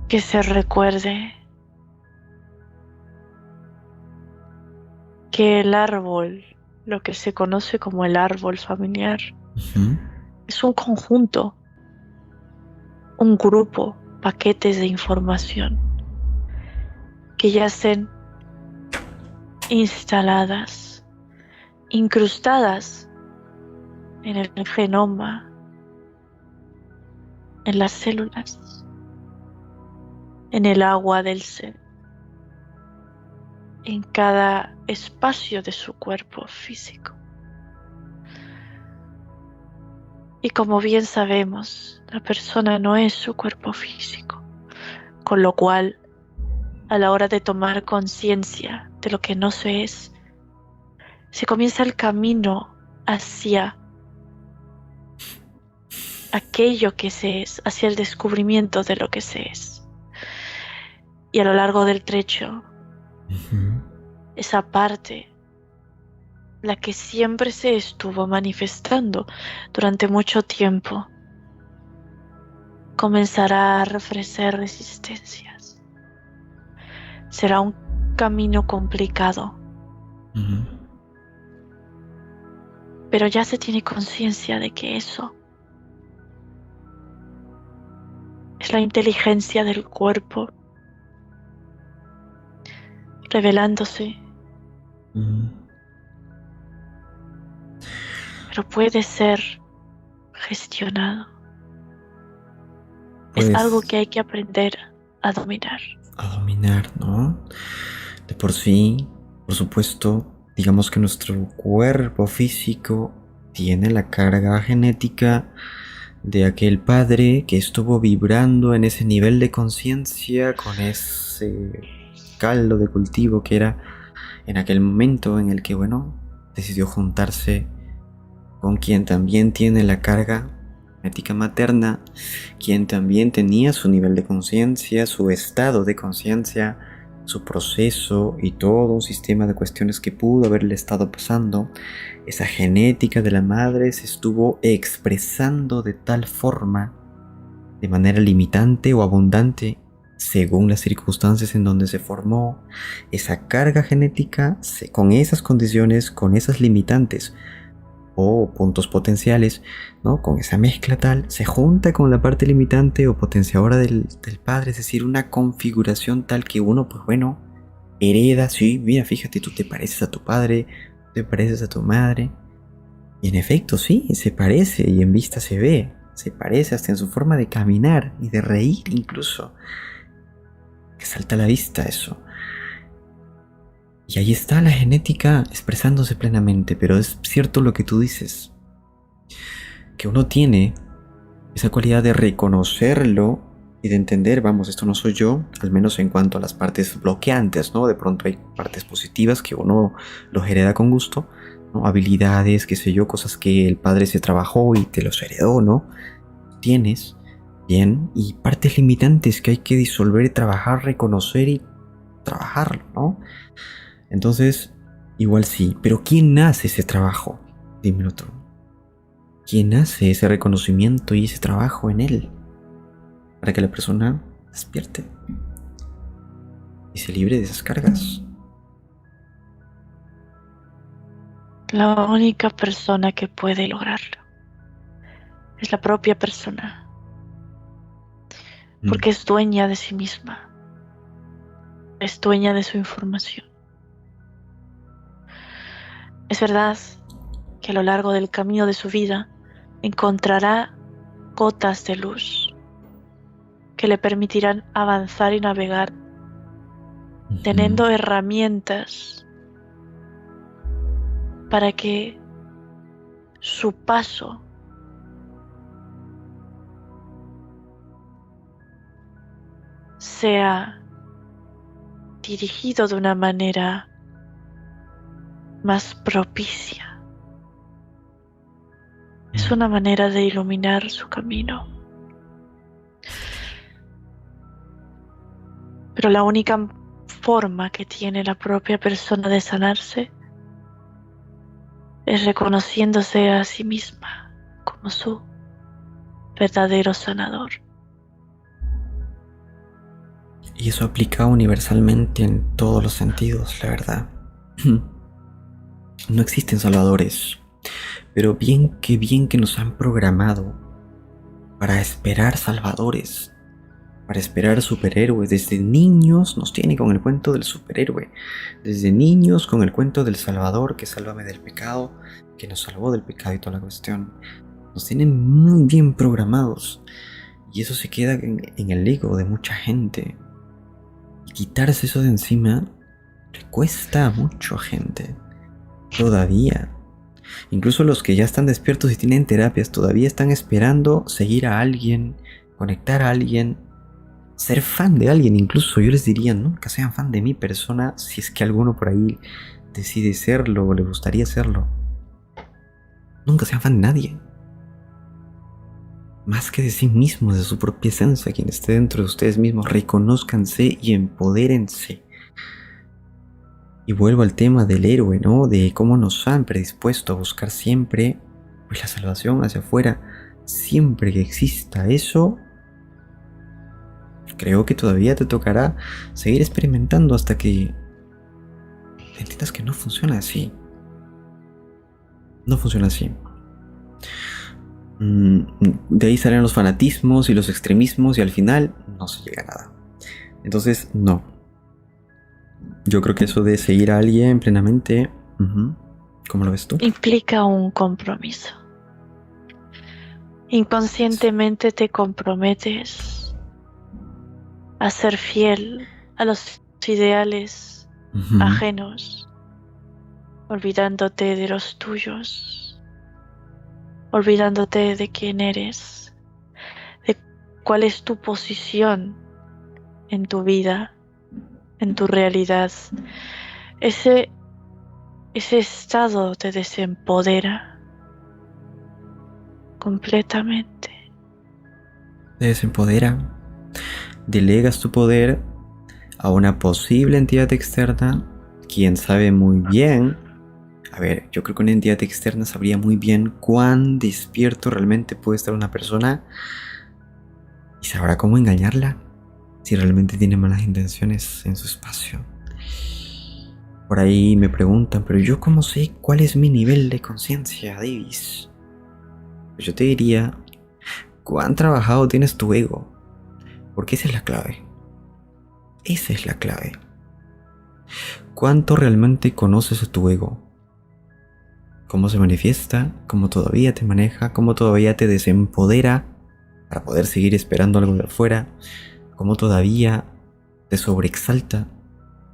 Que se recuerde que el árbol, lo que se conoce como el árbol familiar, Ujú. es un conjunto, un grupo, paquetes de información que yacen instaladas, incrustadas en el genoma, en las células, en el agua del ser, en cada espacio de su cuerpo físico. Y como bien sabemos, la persona no es su cuerpo físico, con lo cual, a la hora de tomar conciencia de lo que no se es, se comienza el camino hacia aquello que se es, hacia el descubrimiento de lo que se es. Y a lo largo del trecho, Ujú. esa parte, la que siempre se estuvo manifestando durante mucho tiempo, comenzará a ofrecer resistencias. Será un camino complicado, Ujú. pero ya se tiene conciencia de que eso es la inteligencia del cuerpo revelándose, Ujú. pero puede ser gestionado. Es algo Pues que hay que aprender a dominar. a dominar, ¿no? De por sí, por supuesto, digamos que nuestro cuerpo físico tiene la carga genética de aquel padre que estuvo vibrando en ese nivel de conciencia con ese caldo de cultivo que era en aquel momento en el que, bueno, decidió juntarse con quien también tiene la carga genética materna, quien también tenía su nivel de conciencia, su estado de conciencia, su proceso y todo un sistema de cuestiones que pudo haberle estado pasando. Esa genética de la madre se estuvo expresando de tal forma, de manera limitante o abundante, según las circunstancias en donde se formó. Esa carga genética, con esas condiciones, con esas limitantes, o puntos potenciales, ¿no? Con esa mezcla tal, se junta con la parte limitante o potenciadora del padre, es decir, una configuración tal que uno, pues bueno, hereda, sí, mira, fíjate, tú te pareces a tu padre, te pareces a tu madre, y en efecto, sí, se parece, y en vista se parece hasta en su forma de caminar y de reír incluso, que salta a la vista eso. Y ahí está la genética expresándose plenamente, pero es cierto lo que tú dices, que uno tiene esa cualidad de reconocerlo y de entender, vamos, esto no soy yo, al menos en cuanto a las partes bloqueantes, ¿no? De pronto hay partes positivas que uno los hereda con gusto, ¿no? Habilidades, qué sé yo, cosas que el padre se trabajó y te los heredó, ¿no? Tienes, bien, y partes limitantes que hay que disolver, trabajar, reconocer y trabajarlo, ¿no? Entonces, igual sí, pero ¿quién hace ese trabajo? Dímelo tú. ¿Quién hace ese reconocimiento y ese trabajo en él? Para que la persona despierte y se libre de esas cargas. La única persona que puede lograrlo es la propia persona, Mm. porque es dueña de sí misma, es dueña de su información. Es verdad que a lo largo del camino de su vida encontrará gotas de luz, que le permitirán avanzar y navegar, teniendo herramientas para que su paso sea dirigido de una manera más propicia. Es una manera de iluminar su camino. Pero la única forma que tiene la propia persona de sanarse es reconociéndose a sí misma como su verdadero sanador. Y eso aplica universalmente en todos los sentidos, la verdad. No existen salvadores, pero bien que nos han programado para esperar salvadores, para esperar superhéroes. Desde niños nos tiene con el cuento del superhéroe, desde niños con el cuento del Salvador, que sálvame del pecado, que nos salvó del pecado y toda la cuestión. Nos tienen muy bien programados y eso se queda en el ego de mucha gente. Y quitarse eso de encima le cuesta a mucha gente. Todavía. Incluso los que ya están despiertos y tienen terapias todavía están esperando seguir a alguien, conectar a alguien, ser fan de alguien. Incluso yo les diría, nunca sean fan de mi persona si es que alguno por ahí decide serlo o le gustaría serlo. Nunca sean fan de nadie. Más que de sí mismos, de su propia esencia, quien esté dentro de ustedes mismos, reconózcanse y empodérense. Y vuelvo al tema del héroe, ¿no? De cómo nos han predispuesto a buscar siempre pues la salvación hacia afuera. Siempre que exista eso, creo que todavía te tocará seguir experimentando hasta que entiendas que no funciona así. No funciona así. De ahí salen los fanatismos y los extremismos y al final no se llega a nada. Entonces, no. Yo creo que eso de seguir a alguien plenamente, ¿cómo lo ves tú? Implica un compromiso. Inconscientemente te comprometes a ser fiel a los ideales ajenos, olvidándote de los tuyos, olvidándote de quién eres, de cuál es tu posición en tu vida, en tu realidad. Ese estado te desempodera completamente. Te desempodera, delegas tu poder a una posible entidad externa, quien sabe muy bien. A ver, yo creo que una entidad externa sabría muy bien cuán despierto realmente puede estar una persona y sabrá cómo engañarla si realmente tiene malas intenciones en su espacio. Por ahí me preguntan, pero yo cómo sé cuál es mi nivel de conciencia, Davis. Pues yo te diría, ¿cuán trabajado tienes tu ego? Porque esa es la clave. Esa es la clave. ¿Cuánto realmente conoces a tu ego? ¿Cómo se manifiesta? ¿Cómo todavía te maneja? ¿Cómo todavía te desempodera para poder seguir esperando algo de afuera? ¿Cómo todavía te sobreexalta?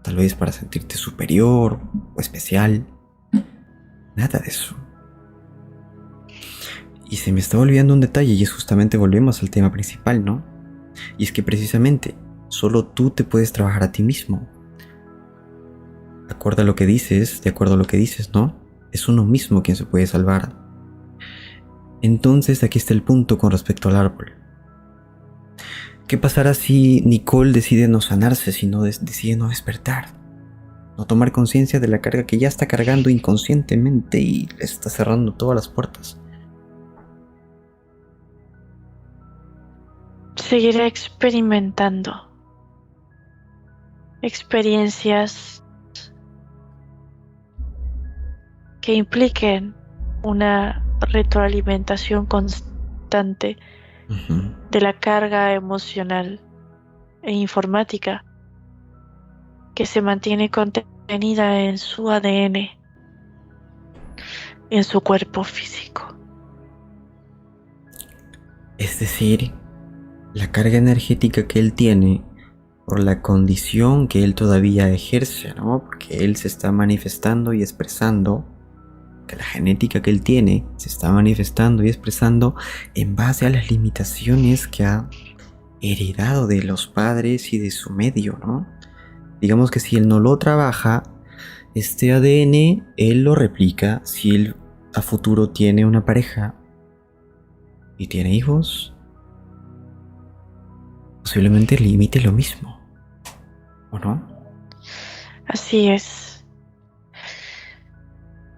Tal vez para sentirte superior o especial. Nada de eso. Y se me está olvidando un detalle y es justamente volvemos al tema principal, ¿no? Y es que precisamente solo tú te puedes trabajar a ti mismo. De acuerdo a lo que dices, ¿no? Es uno mismo quien se puede salvar. Entonces aquí está el punto con respecto al árbol. ¿Qué pasará si Nicole decide no sanarse, si no decide no despertar? No tomar conciencia de la carga que ya está cargando inconscientemente y le está cerrando todas las puertas. Seguiré experimentando experiencias que impliquen una retroalimentación constante de la carga emocional e informática que se mantiene contenida en su ADN, en su cuerpo físico. Es decir, la carga energética que él tiene por la condición que él todavía ejerce, ¿no? Porque él se está manifestando y expresando, que la genética que él tiene se está manifestando y expresando en base a las limitaciones que ha heredado de los padres y de su medio, ¿no? Digamos que si él no lo trabaja, este ADN él lo replica si él a futuro tiene una pareja y tiene hijos, posiblemente le imite lo mismo, ¿o no? Así es.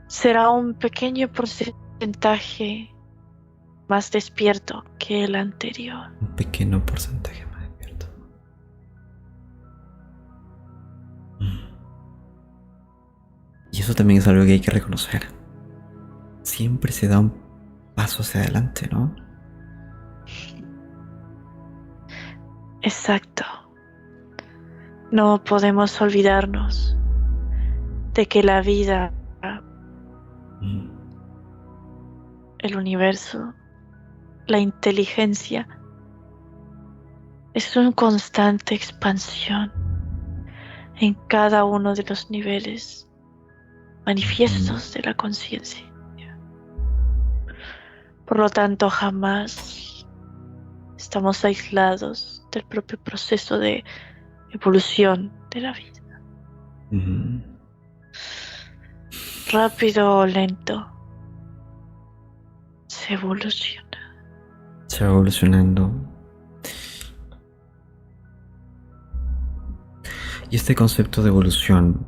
Será un pequeño porcentaje más despierto que el anterior. Un pequeño porcentaje más despierto. Y eso también es algo que hay que reconocer. Siempre se da un paso hacia adelante, ¿no? Exacto. No podemos olvidarnos de que la vida, Mm. el universo, la inteligencia es una constante expansión en cada uno de los niveles manifiestos de la conciencia. Por lo tanto, jamás estamos aislados del propio proceso de evolución de la vida. Mm. Rápido o lento, se evoluciona. Se va evolucionando. Y este concepto de evolución,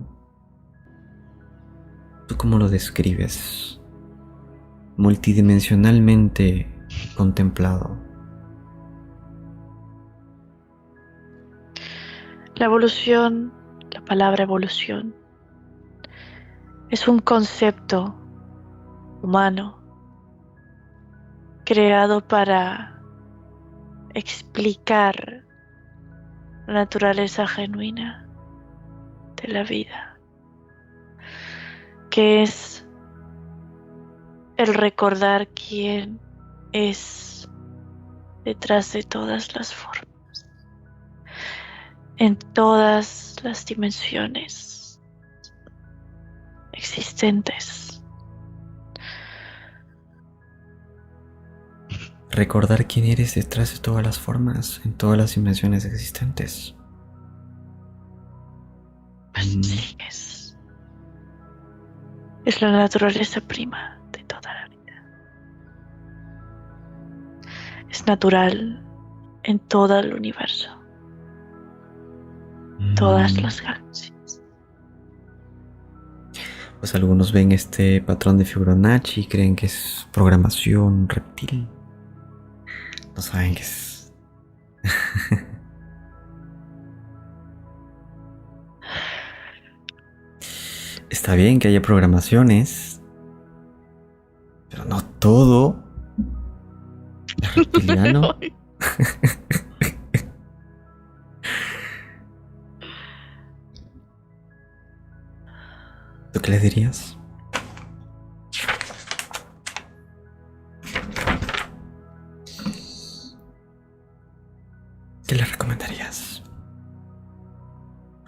¿tú cómo lo describes? Multidimensionalmente contemplado. La evolución, la palabra evolución, es un concepto humano creado para explicar la naturaleza genuina de la vida, que es el recordar quién es detrás de todas las formas, en todas las dimensiones existentes. Recordar quién eres detrás de todas las formas, en todas las dimensiones existentes. Así es. Es la naturaleza prima de toda la vida. Es natural en todo el universo, todas las galaxias. Pues algunos ven este patrón de Fibonacci y creen que es programación reptil. No saben qué es. Está bien que haya programaciones, pero no todo es reptiliano. ¿Tú qué les dirías? ¿Qué les recomendarías?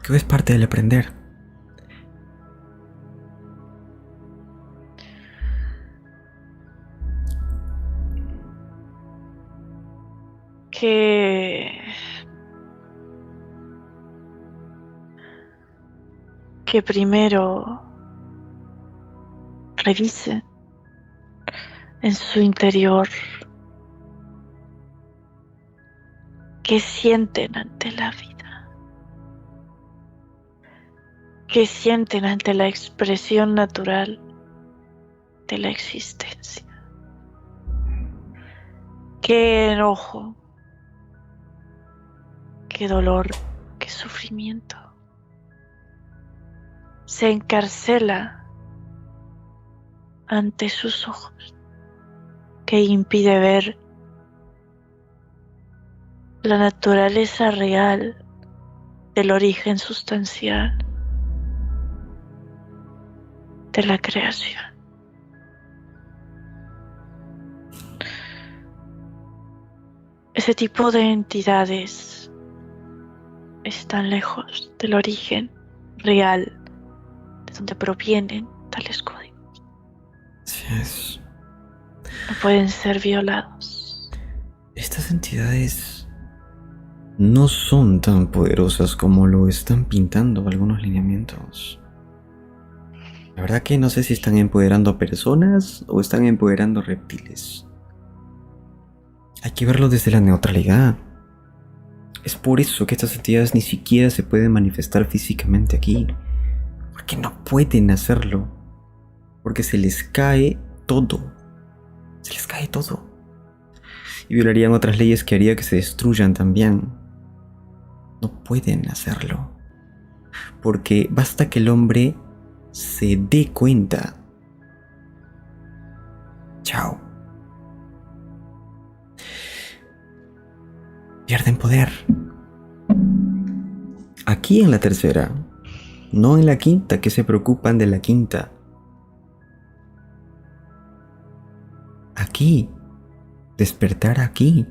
Que es parte del aprender. Que, que primero revise en su interior qué sienten ante la vida, qué sienten ante la expresión natural de la existencia, qué enojo, qué dolor, qué sufrimiento se encarcela ante sus ojos, que impide ver la naturaleza real del origen sustancial de la creación. ese tipo de entidades están lejos del origen real de donde provienen tales códigos. Así es. No pueden ser violados. Estas entidades no son tan poderosas como lo están pintando algunos lineamientos. La verdad que no sé si están empoderando a personas o están empoderando reptiles. Hay que verlo desde la neutralidad. Es por eso que estas entidades ni siquiera se pueden manifestar físicamente aquí. Porque no pueden hacerlo. Porque se les cae todo. Se les cae todo. Y violarían otras leyes que haría que se destruyan también. No pueden hacerlo. Porque basta que el hombre se dé cuenta. Chao. Pierden poder. Aquí en la tercera, no en la quinta, que se preocupan de la quinta. Aquí, despertar aquí.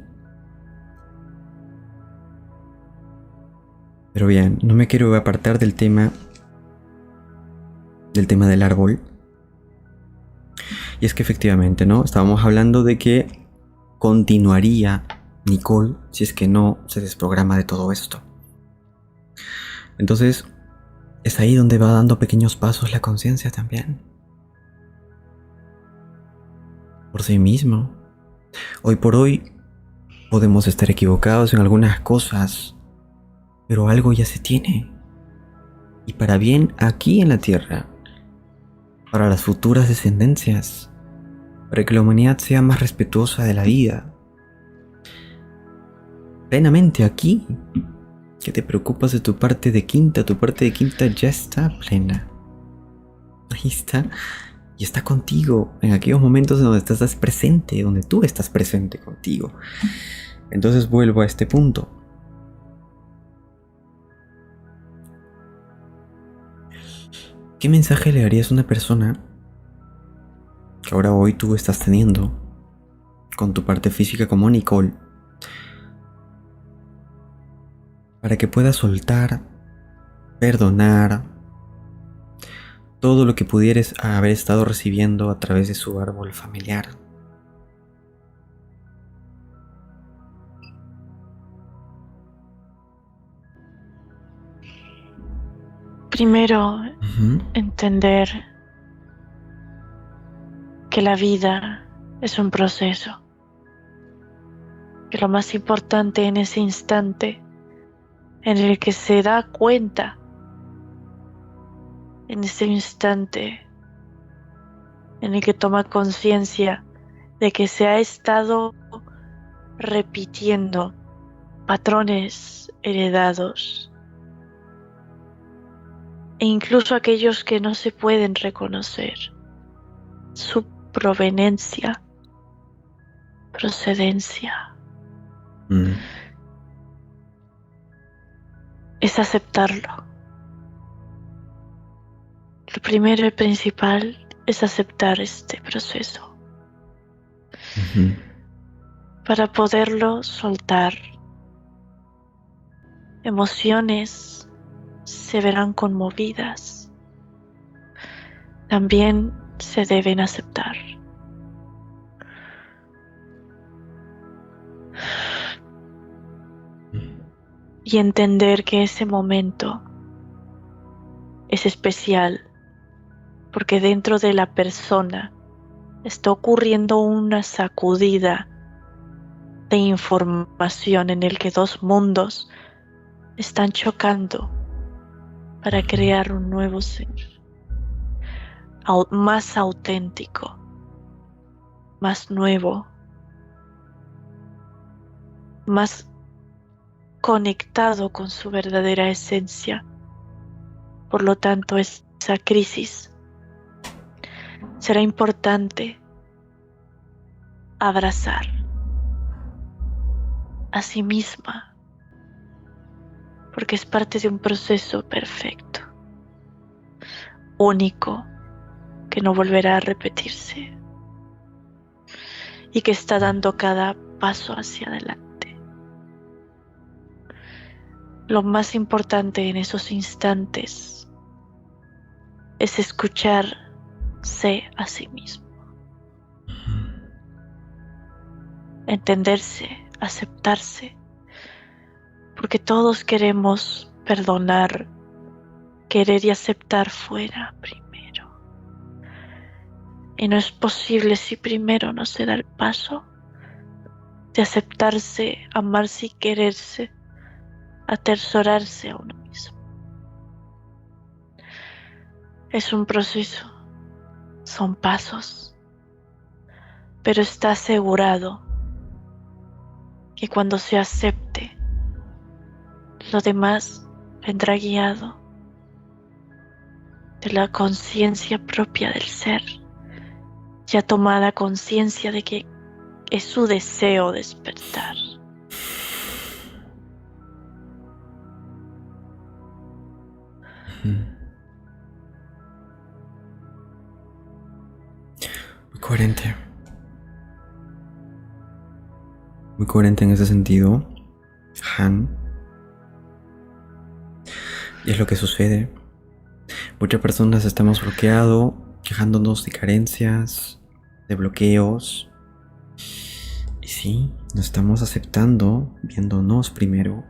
Pero bien, no me quiero apartar del tema del árbol. Y es que efectivamente, ¿no? Estábamos hablando de que continuaría Nicole si es que no se desprograma de todo esto. Entonces, es ahí donde va dando pequeños pasos la conciencia también. Por sí mismo. Hoy por hoy podemos estar equivocados en algunas cosas, pero algo ya se tiene. Y para bien aquí en la Tierra, para las futuras descendencias, para que la humanidad sea más respetuosa de la vida. Plenamente aquí, que te preocupas de tu parte de quinta ya está plena. Ahí está. Y está contigo en aquellos momentos en donde estás presente, donde tú estás presente contigo. Entonces vuelvo a este punto. ¿Qué mensaje le darías a una persona que ahora hoy tú estás teniendo con tu parte física como Nicole, para que pueda soltar, perdonar todo lo que pudieres haber estado recibiendo a través de su árbol familiar? Primero, entender que la vida es un proceso, que lo más importante en ese instante en el que se da cuenta, en ese instante en el que toma conciencia de que se ha estado repitiendo patrones heredados e incluso aquellos que no se pueden reconocer, su proveniencia, procedencia, es aceptarlo. Lo primero y principal es aceptar este proceso para poderlo soltar. Emociones se verán conmovidas, también se deben aceptar. Y entender que ese momento es especial porque dentro de la persona está ocurriendo una sacudida de información en el que dos mundos están chocando para crear un nuevo ser, más auténtico, más nuevo, más conectado con su verdadera esencia. Por lo tanto, esa crisis será importante abrazar a sí misma, porque es parte de un proceso perfecto, único, que no volverá a repetirse y que está dando cada paso hacia adelante. lo más importante en esos instantes es escucharse a sí mismo, entenderse, aceptarse, porque todos queremos perdonar, querer y aceptar fuera primero. Y no es posible si primero no se da el paso de aceptarse, amarse y quererse, atesorarse a uno mismo. Es un proceso, son pasos, pero está asegurado que cuando se acepte, lo demás vendrá guiado de la conciencia propia del ser, ya tomada conciencia de que es su deseo despertar. Muy coherente. Muy coherente en ese sentido, Han. Y es lo que sucede. Muchas personas estamos bloqueados, quejándonos de carencias, de bloqueos. Y sí, nos estamos aceptando, viéndonos primero,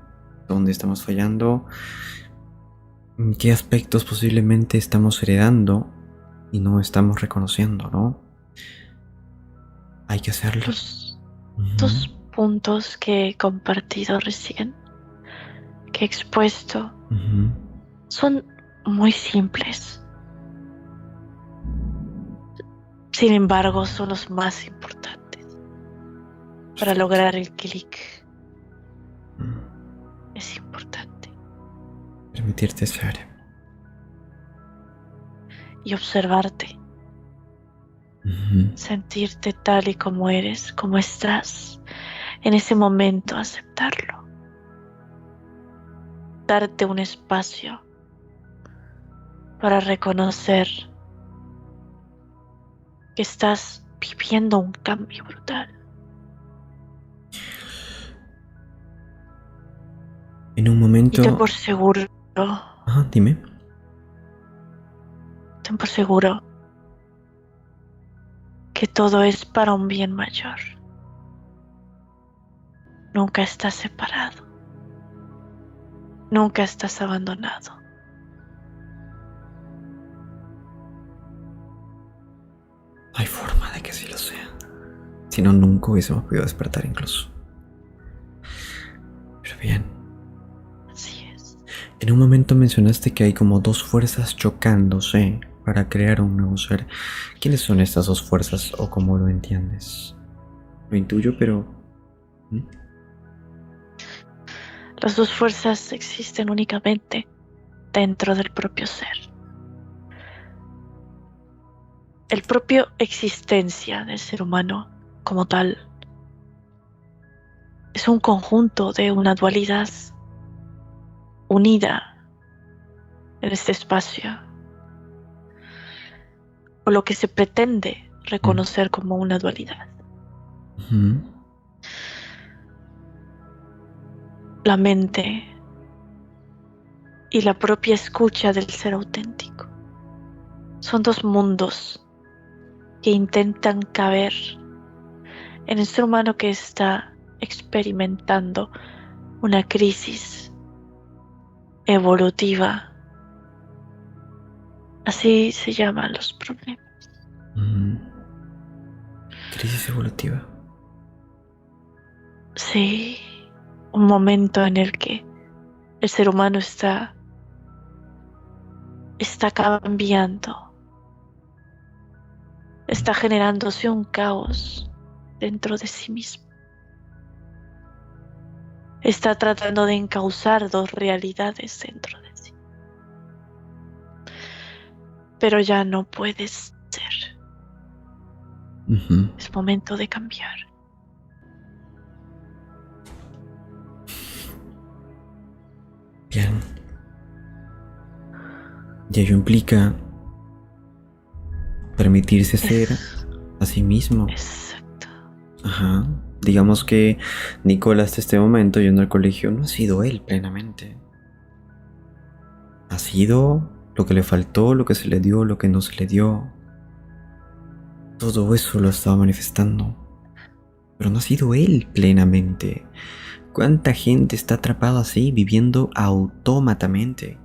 dónde estamos fallando, en qué aspectos posiblemente estamos heredando y no estamos reconociendo, ¿no? Hay que hacerlo. Los dos puntos que he compartido recién, que he expuesto, son muy simples. Sin embargo, son los más importantes para lograr el clic. Es importante. Permitirte ser. Y observarte. Sentirte tal y como eres, como estás. En ese momento aceptarlo. Darte un espacio para reconocer que estás viviendo un cambio brutal. En un momento... Y ten por seguro... Ajá, dime. Ten por seguro que todo es para un bien mayor. Nunca estás separado. Nunca estás abandonado. No hay forma de que sí lo sea. Si no, nunca hubiésemos podido despertar incluso. Pero bien. Así es. En un momento mencionaste que hay como dos fuerzas chocándose para crear un nuevo ser. ¿Quiénes son estas dos fuerzas o cómo lo entiendes? Lo intuyo, pero... Las dos fuerzas existen únicamente dentro del propio ser. El propio existencia del ser humano como tal es un conjunto de una dualidad unida en este espacio, o lo que se pretende reconocer como una dualidad. La mente y la propia escucha del ser auténtico son dos mundos que intentan caber en el ser humano que está experimentando una crisis evolutiva. Así se llaman los problemas. Crisis evolutiva. Sí, un momento en el que el ser humano está cambiando, está generándose un caos dentro de sí mismo. Está tratando de encauzar dos realidades dentro de sí. Pero ya no puede ser. Es momento de cambiar. Bien. Y ello implica permitirse ser a sí mismo. Exacto. Ajá. Digamos que Nicolás hasta este momento yendo al colegio no ha sido él plenamente. Ha sido lo que le faltó, lo que se le dio, lo que no se le dio. Todo eso lo estaba manifestando. Pero no ha sido él plenamente. ¿Cuánta gente está atrapada así, viviendo autómatamente?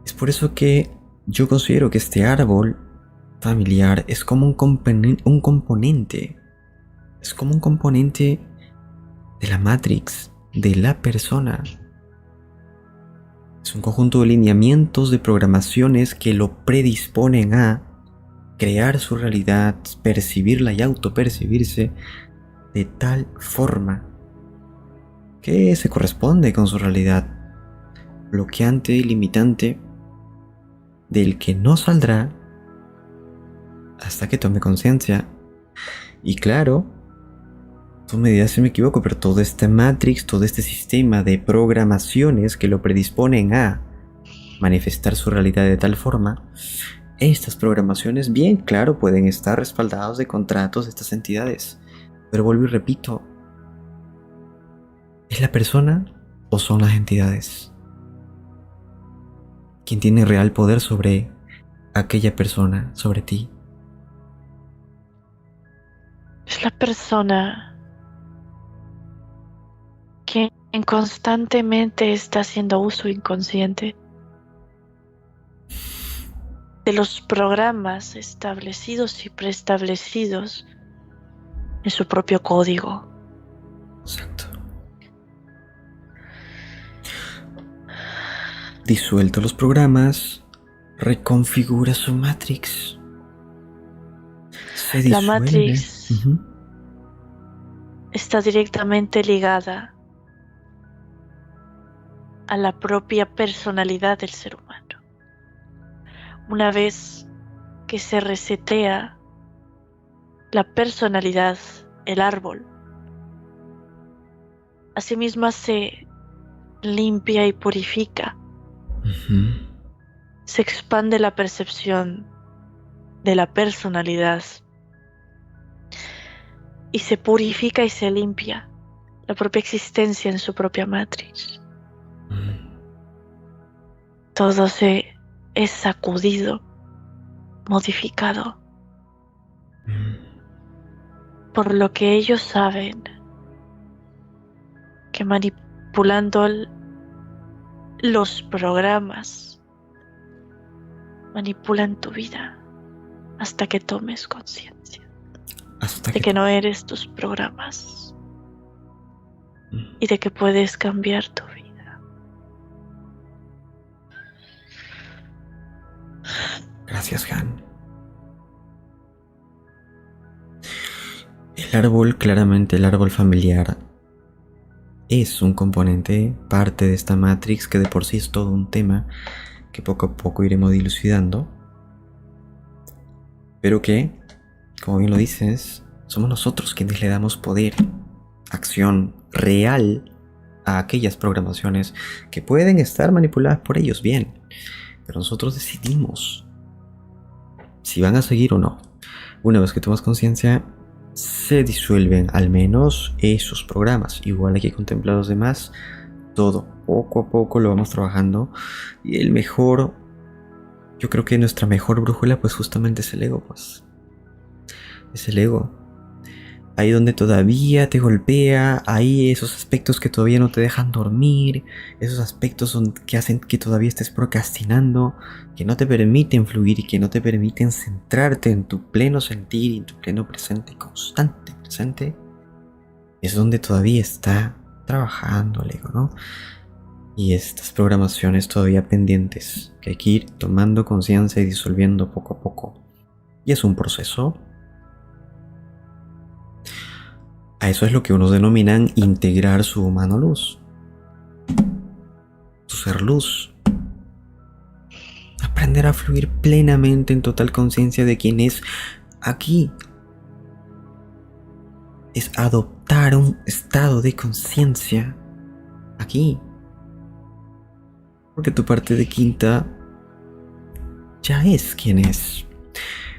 Es por eso que yo considero que este árbol familiar es como un componente. Es como un componente de la Matrix, de la persona. Es un conjunto de lineamientos, de programaciones que lo predisponen a crear su realidad, percibirla y autopercibirse de tal forma que se corresponde con su realidad, bloqueante y limitante, del que no saldrá hasta que tome conciencia. Y claro, tú me dirás si me equivoco, pero todo este Matrix, todo este sistema de programaciones que lo predisponen a manifestar su realidad de tal forma, estas programaciones bien claro pueden estar respaldados de contratos de estas entidades. Pero vuelvo y repito, ¿es la persona o son las entidades quien tiene real poder sobre aquella persona, sobre ti? Es la persona quien constantemente está haciendo uso inconsciente de los programas establecidos y preestablecidos en su propio código. Exacto. Disuelto los programas, reconfigura su Matrix. Se La disuelve. Matrix está directamente ligada a la propia personalidad del ser humano. Una vez que se resetea la personalidad, el árbol, asimismo se limpia y purifica. Se expande la percepción de la personalidad y se purifica y se limpia la propia existencia en su propia matriz. Todo es sacudido, modificado, por lo que ellos saben que manipulando los programas manipulan tu vida hasta que tomes conciencia de que no eres tus programas y de que puedes cambiar tu vida. Gracias, Han. El árbol, claramente el árbol familiar, es un componente, parte de esta Matrix que de por sí es todo un tema que poco a poco iremos dilucidando, pero que, como bien lo dices, somos nosotros quienes le damos poder, acción real a aquellas programaciones que pueden estar manipuladas por ellos, bien, pero nosotros decidimos si van a seguir o no. Una vez que tomas conciencia, se disuelven al menos esos programas. Igual hay que contemplar los demás. Todo, poco a poco lo vamos trabajando. Y el mejor, yo creo que nuestra mejor brújula pues justamente es el ego, pues. Es el ego. Ahí donde todavía te golpea, ahí esos aspectos que todavía no te dejan dormir, esos aspectos que hacen que todavía estés procrastinando, que no te permiten fluir y que no te permiten centrarte en tu pleno sentir y en tu pleno presente, constante presente, es donde todavía está trabajando el ego, ¿no? Y estas programaciones todavía pendientes, que hay que ir tomando conciencia y disolviendo poco a poco. Y es un proceso. A eso es lo que unos denominan integrar su humano luz, su ser luz. Aprender a fluir plenamente en total conciencia de quién es aquí. Es adoptar un estado de conciencia aquí. Porque tu parte de quinta ya es quien es.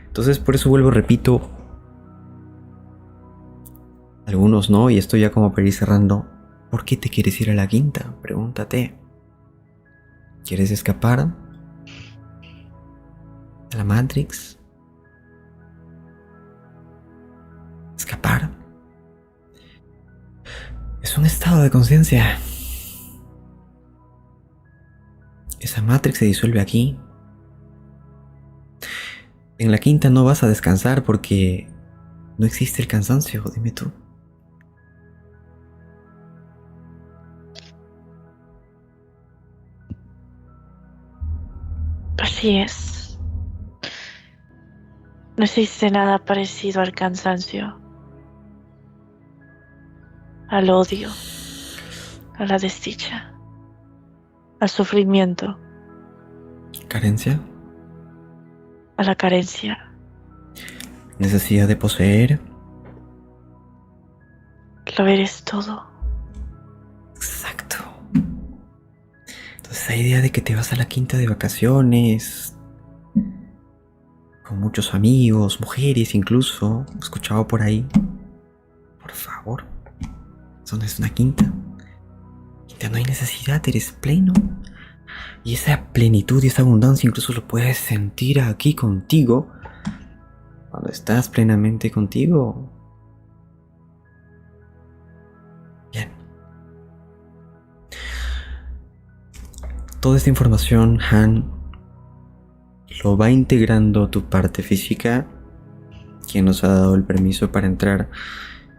Entonces por eso vuelvo, repito, algunos no, y esto ya como para ir cerrando. ¿Por qué te quieres ir a la quinta? Pregúntate. ¿Quieres escapar de la Matrix? Escapar es un estado de conciencia. Esa Matrix se disuelve aquí. En la quinta no vas a descansar porque no existe el cansancio, dime tú. Así es. No existe nada parecido al cansancio, al odio, a la desdicha, al sufrimiento, ¿Carencia? a la carencia. ¿Necesidad de poseer? Lo eres todo. Exacto. Entonces esa idea de que te vas a la quinta de vacaciones, con muchos amigos, mujeres incluso, he escuchado por ahí. Por favor, eso no es una quinta. Quinta no hay necesidad, eres pleno. Y esa plenitud y esa abundancia incluso lo puedes sentir aquí contigo. Cuando estás plenamente contigo. Bien. Toda esta información, Han, lo va integrando tu parte física, quien nos ha dado el permiso para entrar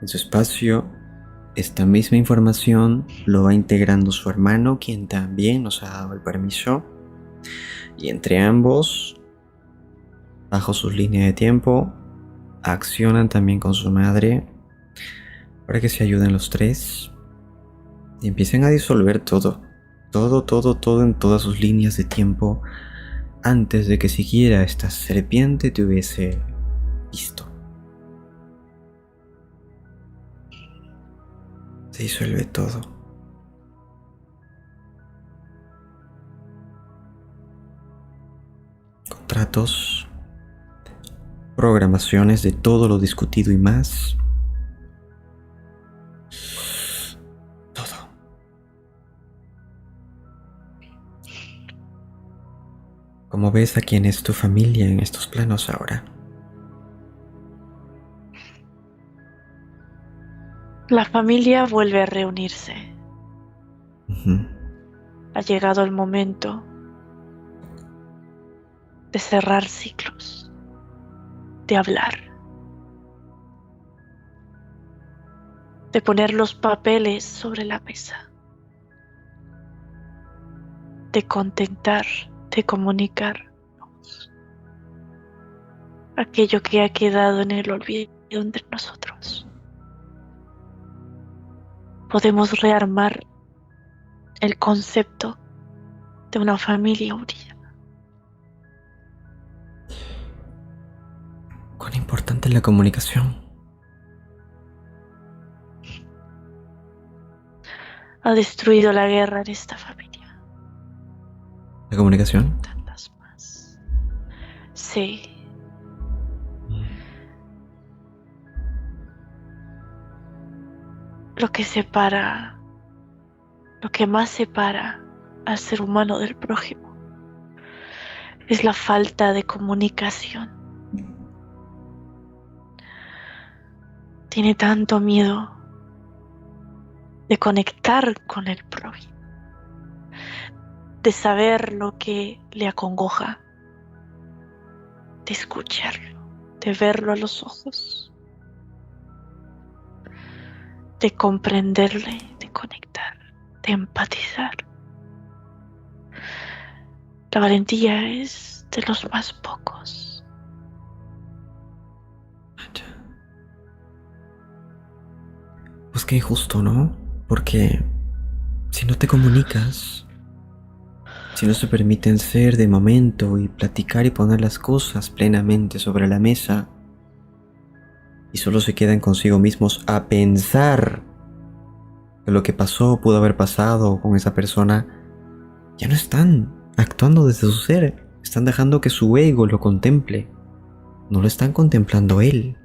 en su espacio. Esta misma información lo va integrando su hermano, quien también nos ha dado el permiso. Y entre ambos, bajo sus líneas de tiempo, accionan también con su madre para que se ayuden los tres y empiecen a disolver todo en todas sus líneas de tiempo antes de que siquiera esta serpiente te hubiese visto. Se disuelve todo. Contratos, programaciones de todo lo discutido y más. Todo. ¿Cómo ves a quién es tu familia en estos planos ahora? La familia vuelve a reunirse. Uh-huh. Ha llegado el momento de cerrar ciclos, de hablar, de poner los papeles sobre la mesa, de contentar, de comunicar aquello que ha quedado en el olvido entre nosotros. Podemos rearmar el concepto de una familia unida. ¿Cuán importante es la comunicación? Ha destruido la guerra en esta familia. ¿La comunicación? Tantas más. Sí. Lo que separa, lo que más separa al ser humano del prójimo es la falta de comunicación. Tiene tanto miedo de conectar con el prójimo, de saber lo que le acongoja, de escucharlo, de verlo a los ojos, de comprenderle, de conectar, de empatizar. La valentía es de los más pocos. Pues qué injusto, ¿no? Porque si no te comunicas, si no se permiten ser de momento y platicar y poner las cosas plenamente sobre la mesa, y solo se quedan consigo mismos a pensar que lo que pasó pudo haber pasado con esa persona, ya no están actuando desde su ser, están dejando que su ego lo contemple, no lo están contemplando él.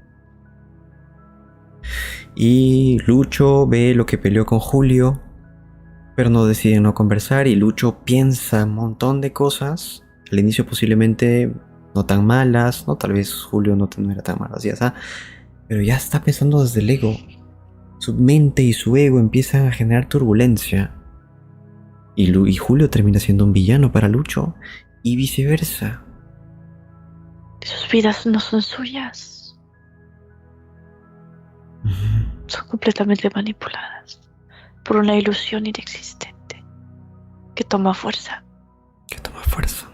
Y Lucho ve lo que peleó con Julio, pero no deciden no conversar y Lucho piensa un montón de cosas. Al inicio posiblemente no tan malas, no, tal vez Julio no era tan malo, así, ¿sabes? Pero ya está pensando desde el ego. Su mente y su ego empiezan a generar turbulencia. Y Julio termina siendo un villano para Lucho y viceversa. Sus vidas no son suyas. Son completamente manipuladas por una ilusión inexistente que toma fuerza. Que toma fuerza.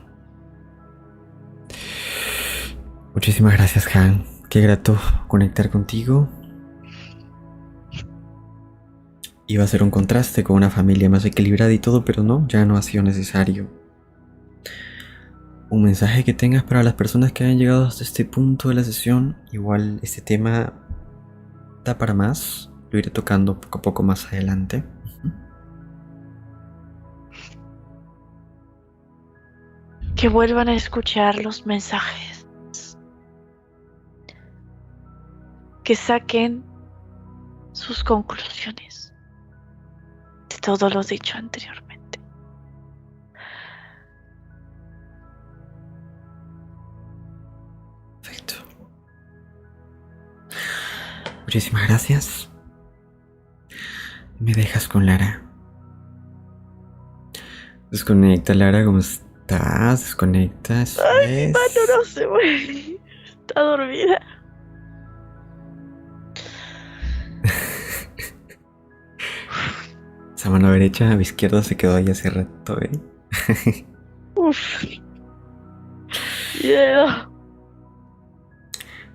Muchísimas gracias, Han. Qué grato conectar contigo. Iba a ser un contraste con una familia más equilibrada y todo, pero no, ya no ha sido necesario. Un mensaje que tengas para las personas que hayan llegado hasta este punto de la sesión. Igual este tema da para más. Lo iré tocando poco a poco más adelante. Que vuelvan a escuchar los mensajes. Que saquen sus conclusiones de todo lo dicho anteriormente. Perfecto. Muchísimas gracias. Me dejas con Lara. Desconecta, Lara, ¿cómo estás? Desconecta. Ay, mi mano no se mueve. Está dormida. Esa mano derecha a mi izquierda se quedó ahí hace rato, Uf. Miedo.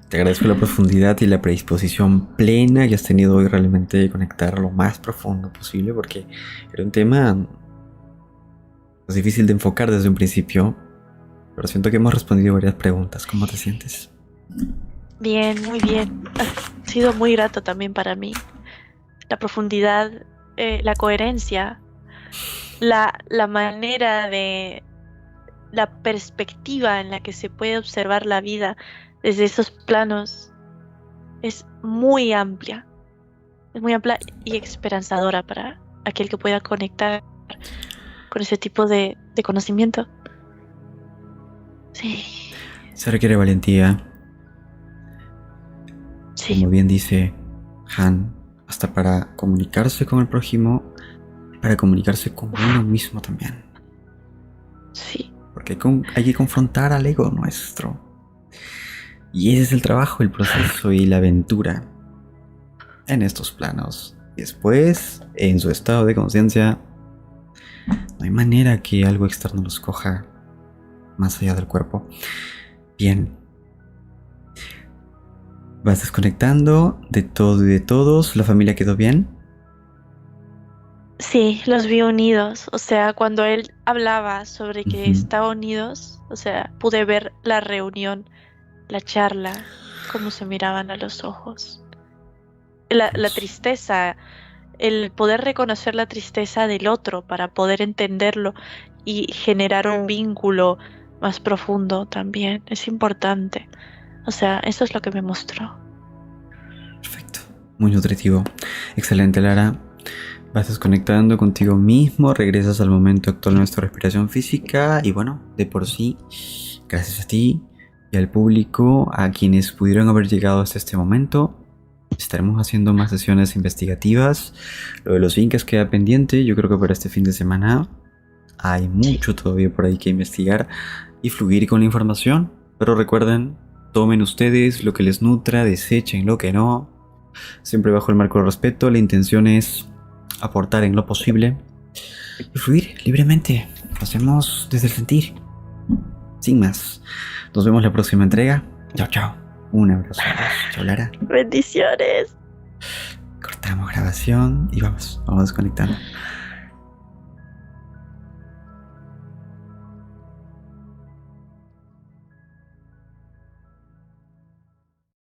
Te agradezco la profundidad y la predisposición plena que has tenido hoy realmente de conectar lo más profundo posible, porque era un tema pues, difícil de enfocar desde un principio, pero siento que hemos respondido varias preguntas. ¿Cómo te sientes? Bien, muy bien. Ha sido muy grato también para mí. La profundidad, la coherencia, la manera de, la perspectiva en la que se puede observar la vida desde esos planos es muy amplia. Es muy amplia y esperanzadora para aquel que pueda conectar con ese tipo de conocimiento. Sí. Se requiere valentía. Sí. Como bien dice Han, hasta para comunicarse con el prójimo, para comunicarse con uno mismo también. Sí. Porque hay que confrontar al ego nuestro. Y ese es el trabajo, el proceso y la aventura en estos planos. Y después, en su estado de conciencia, no hay manera que algo externo los coja más allá del cuerpo. Bien. Vas desconectando de todo y de todos. ¿La familia quedó bien? Sí, los vi unidos. O sea, cuando él hablaba sobre que estaban unidos, o sea, pude ver la reunión, la charla, cómo se miraban a los ojos. La tristeza, el poder reconocer la tristeza del otro para poder entenderlo y generar un vínculo más profundo también. Es importante. O sea, eso es lo que me mostró. Perfecto. Muy nutritivo. Excelente, Lara. Vas desconectando contigo mismo, regresas al momento actual de nuestra respiración física y bueno, de por sí, gracias a ti y al público, a quienes pudieron haber llegado hasta este momento, estaremos haciendo más sesiones investigativas. Lo de los incas queda pendiente, yo creo que para este fin de semana hay mucho todavía por ahí que investigar y fluir con la información, pero recuerden, tomen ustedes lo que les nutra, desechen lo que no, siempre bajo el marco del respeto. La intención es aportar en lo posible y fluir libremente. Lo hacemos desde el sentir, sin más. Nos vemos la próxima entrega. Chao, chao. Un abrazo. Chao, Lara. Bendiciones. Cortamos grabación y vamos desconectando.